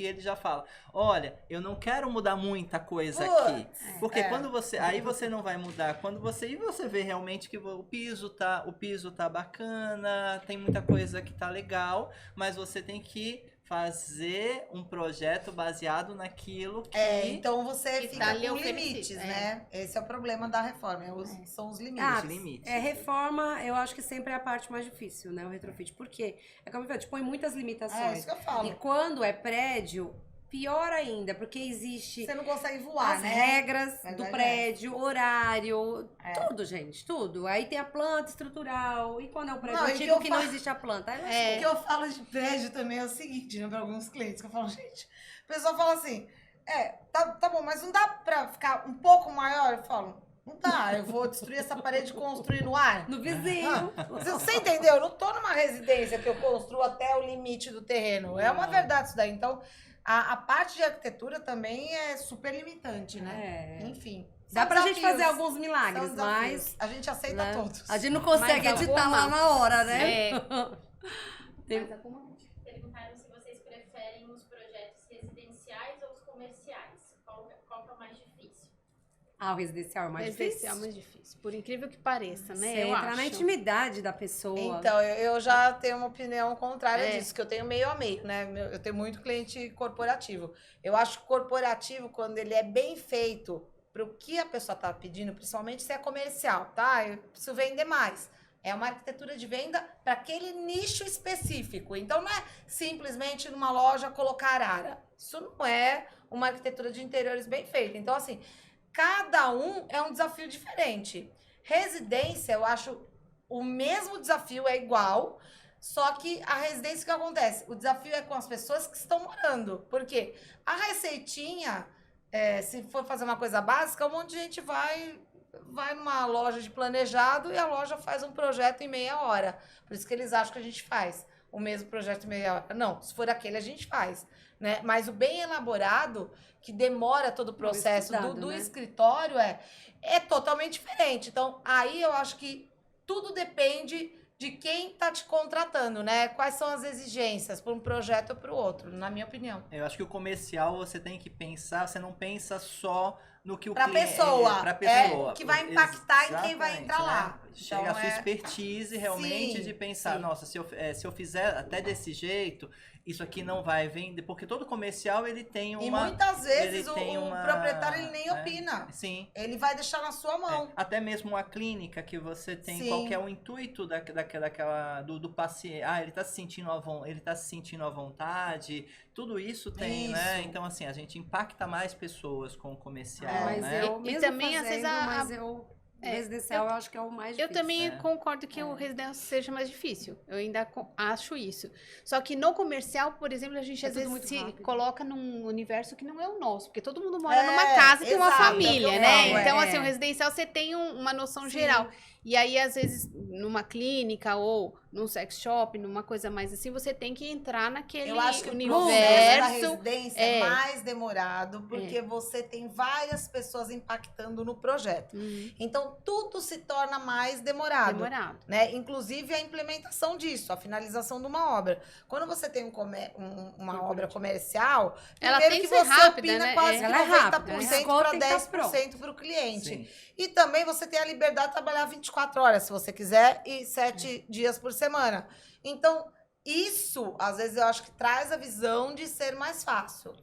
ele já fala, olha, eu não quero mudar muita coisa aqui. Porque quando aí você não vai mudar, você vê realmente que o piso tá bacana, tem muita coisa que tá legal, mas você tem que fazer um projeto baseado naquilo que... então você que fica tá ali com oferecido, limites, né? Esse é o problema da reforma, são os limites. Ah, limites. Reforma, eu acho que sempre é a parte mais difícil, né? O retrofit. Por quê? É como eu falei, põe muitas É limitações. isso que eu falo. E quando é prédio, pior ainda, porque existe Você não consegue voar, as né? regras Mas do é. prédio, horário, tudo, gente, tudo. Aí tem a planta estrutural. E quando é um prédio Não, e antigo que que eu não fa- existe a planta? Aí O que eu falo de prédio também é o seguinte, né? Pra alguns clientes, que eu falo, gente, o pessoal fala assim, tá bom, mas não dá pra ficar um pouco maior? Eu falo, não dá, eu vou destruir essa parede e construir no ar. no vizinho. Você entendeu? Eu não tô numa residência que eu construo até o limite do terreno. É uma verdade isso daí. Então, a parte de arquitetura também é super limitante, né? Enfim. Dá são pra gente desafios. fazer alguns milagres, São desafios. mas... A gente aceita né? todos. A gente não consegue Mas editar alguma- lá na hora, né? Mais alguma? Perguntaram se vocês preferem os projetos residenciais ou os comerciais. Qual que é o mais difícil? Ah, o residencial é mais Residencial é difícil. mais difícil. Por incrível que pareça, né? Você Eu entrar acho. na intimidade da pessoa. Então, eu já tenho uma opinião contrária É. disso, que eu tenho meio a meio, né? Eu tenho muito cliente corporativo. Eu acho que corporativo, quando ele é bem feito para o que a pessoa está pedindo, principalmente se é comercial, tá? Eu preciso vender mais. É uma arquitetura de venda para aquele nicho específico. Então, não é simplesmente numa loja colocar arara. Isso não é uma arquitetura de interiores bem feita. Então, assim, cada um é um desafio diferente. Residência, eu acho o mesmo desafio, é igual, só que a residência, o que acontece? O desafio é com as pessoas que estão morando. Por quê? A receitinha, se for fazer uma coisa básica, um monte de gente vai numa loja de planejado e a loja faz um projeto em meia hora. Por isso que eles acham que a gente faz o mesmo projeto em meia hora. Não, se for aquele, a gente faz. Né? Mas o bem elaborado, que demora todo o processo do né? escritório, é totalmente diferente. Então, aí eu acho que tudo depende de quem está te contratando, né? Quais são as exigências para um projeto ou para o outro, na minha opinião. Eu acho que o comercial você tem que pensar, você não pensa só no que o Pra cliente... pessoa. Pra pessoa. Que vai impactar em quem vai Exatamente, entrar lá. né? Chega Então, a sua expertise realmente Sim, de pensar, sim. nossa, se eu fizer até desse jeito, isso aqui não vai vender, porque todo comercial ele tem E uma... muitas vezes ele tem o uma- proprietário ele nem é, opina. Sim. Ele vai deixar na sua mão. Até mesmo uma clínica que você tem, Sim. qual que é o intuito do paciente. Ah, ele tá se sentindo à vontade. Tudo isso tem, né? Isso. Então, assim, a gente impacta mais pessoas com o comercial, Mas né? eu, E mesmo também, às vezes, fazendo, residencial eu acho que é o mais Eu difícil. também concordo que o residencial seja mais difícil. Eu ainda acho isso. Só que no comercial, por exemplo, a gente É às tudo vezes muito se rápido. coloca num universo que não é o nosso. Porque todo mundo mora É, numa casa e tem uma exato, é o que família, eu né? falo, Então, é. assim, o residencial você tem uma noção Sim. geral. E aí, às vezes, numa clínica ou num sex shop, numa coisa mais assim, você tem que entrar naquele Eu acho que o processo da universo. residência é mais demorado, porque você tem várias pessoas impactando no projeto. Então, tudo se torna mais demorado. Demorado. Né? Inclusive a implementação disso, a finalização de uma obra. Quando você tem uma obra comercial, Ela primeiro tem que que ser você rápida, opina né? quase que Ela é rápida, 90% escota para e tá 10% para o cliente. Sim. E também você tem a liberdade de trabalhar 24 horas, se você quiser, e 7 dias por semana. Então, isso, às vezes, eu acho que traz a visão de ser mais fácil,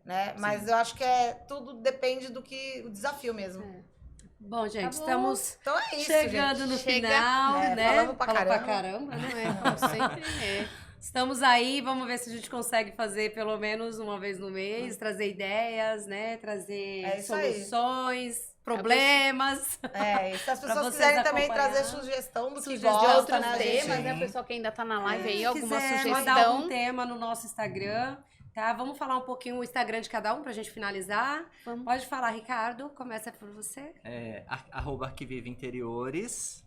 né? Mas eu acho que tudo depende do desafio mesmo. Bom, gente, Tá bom. estamos Então é isso, chegando gente. no Chega, final, né? né? Falamos pra Falamos caramba. né? Não é, como sempre Estamos aí, vamos ver se a gente consegue fazer pelo menos uma vez no mês, trazer ideias, né? Trazer É isso aí. soluções, problemas. E se as Pra pessoas vocês quiserem também acompanhar. trazer sugestão do que Sugestão gosta, de outros né, temas, gente? né? O pessoal que ainda tá na live aí, Se alguma quiser mandar sugestão. algum tema no nosso Instagram, tá? Vamos falar um pouquinho o Instagram de cada um pra gente finalizar. Vamos. Pode falar, Ricardo, começa por você. @Arquiviva Interiores.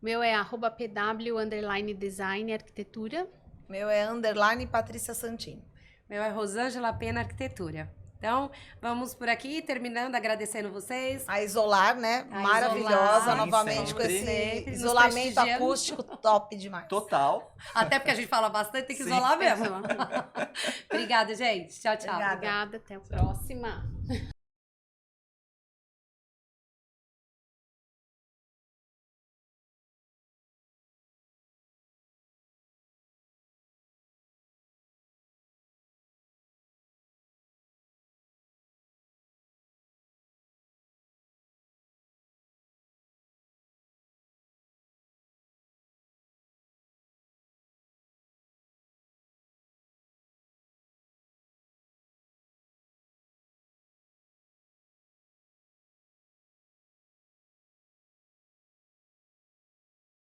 Meu é @pw_design arquitetura. Meu é _ Patrícia Santini. Meu é Rosângela Pena Arquitetura. Então, vamos por aqui, terminando, agradecendo vocês. A Isolar, né? A Maravilhosa, Isolar, novamente sempre. com esse Sempre, nos isolamento prestigiando. acústico top demais. Total. Até porque a gente fala bastante, tem que Sim. isolar mesmo. Obrigada, gente. Tchau, tchau. Obrigada. Obrigada, até a próxima.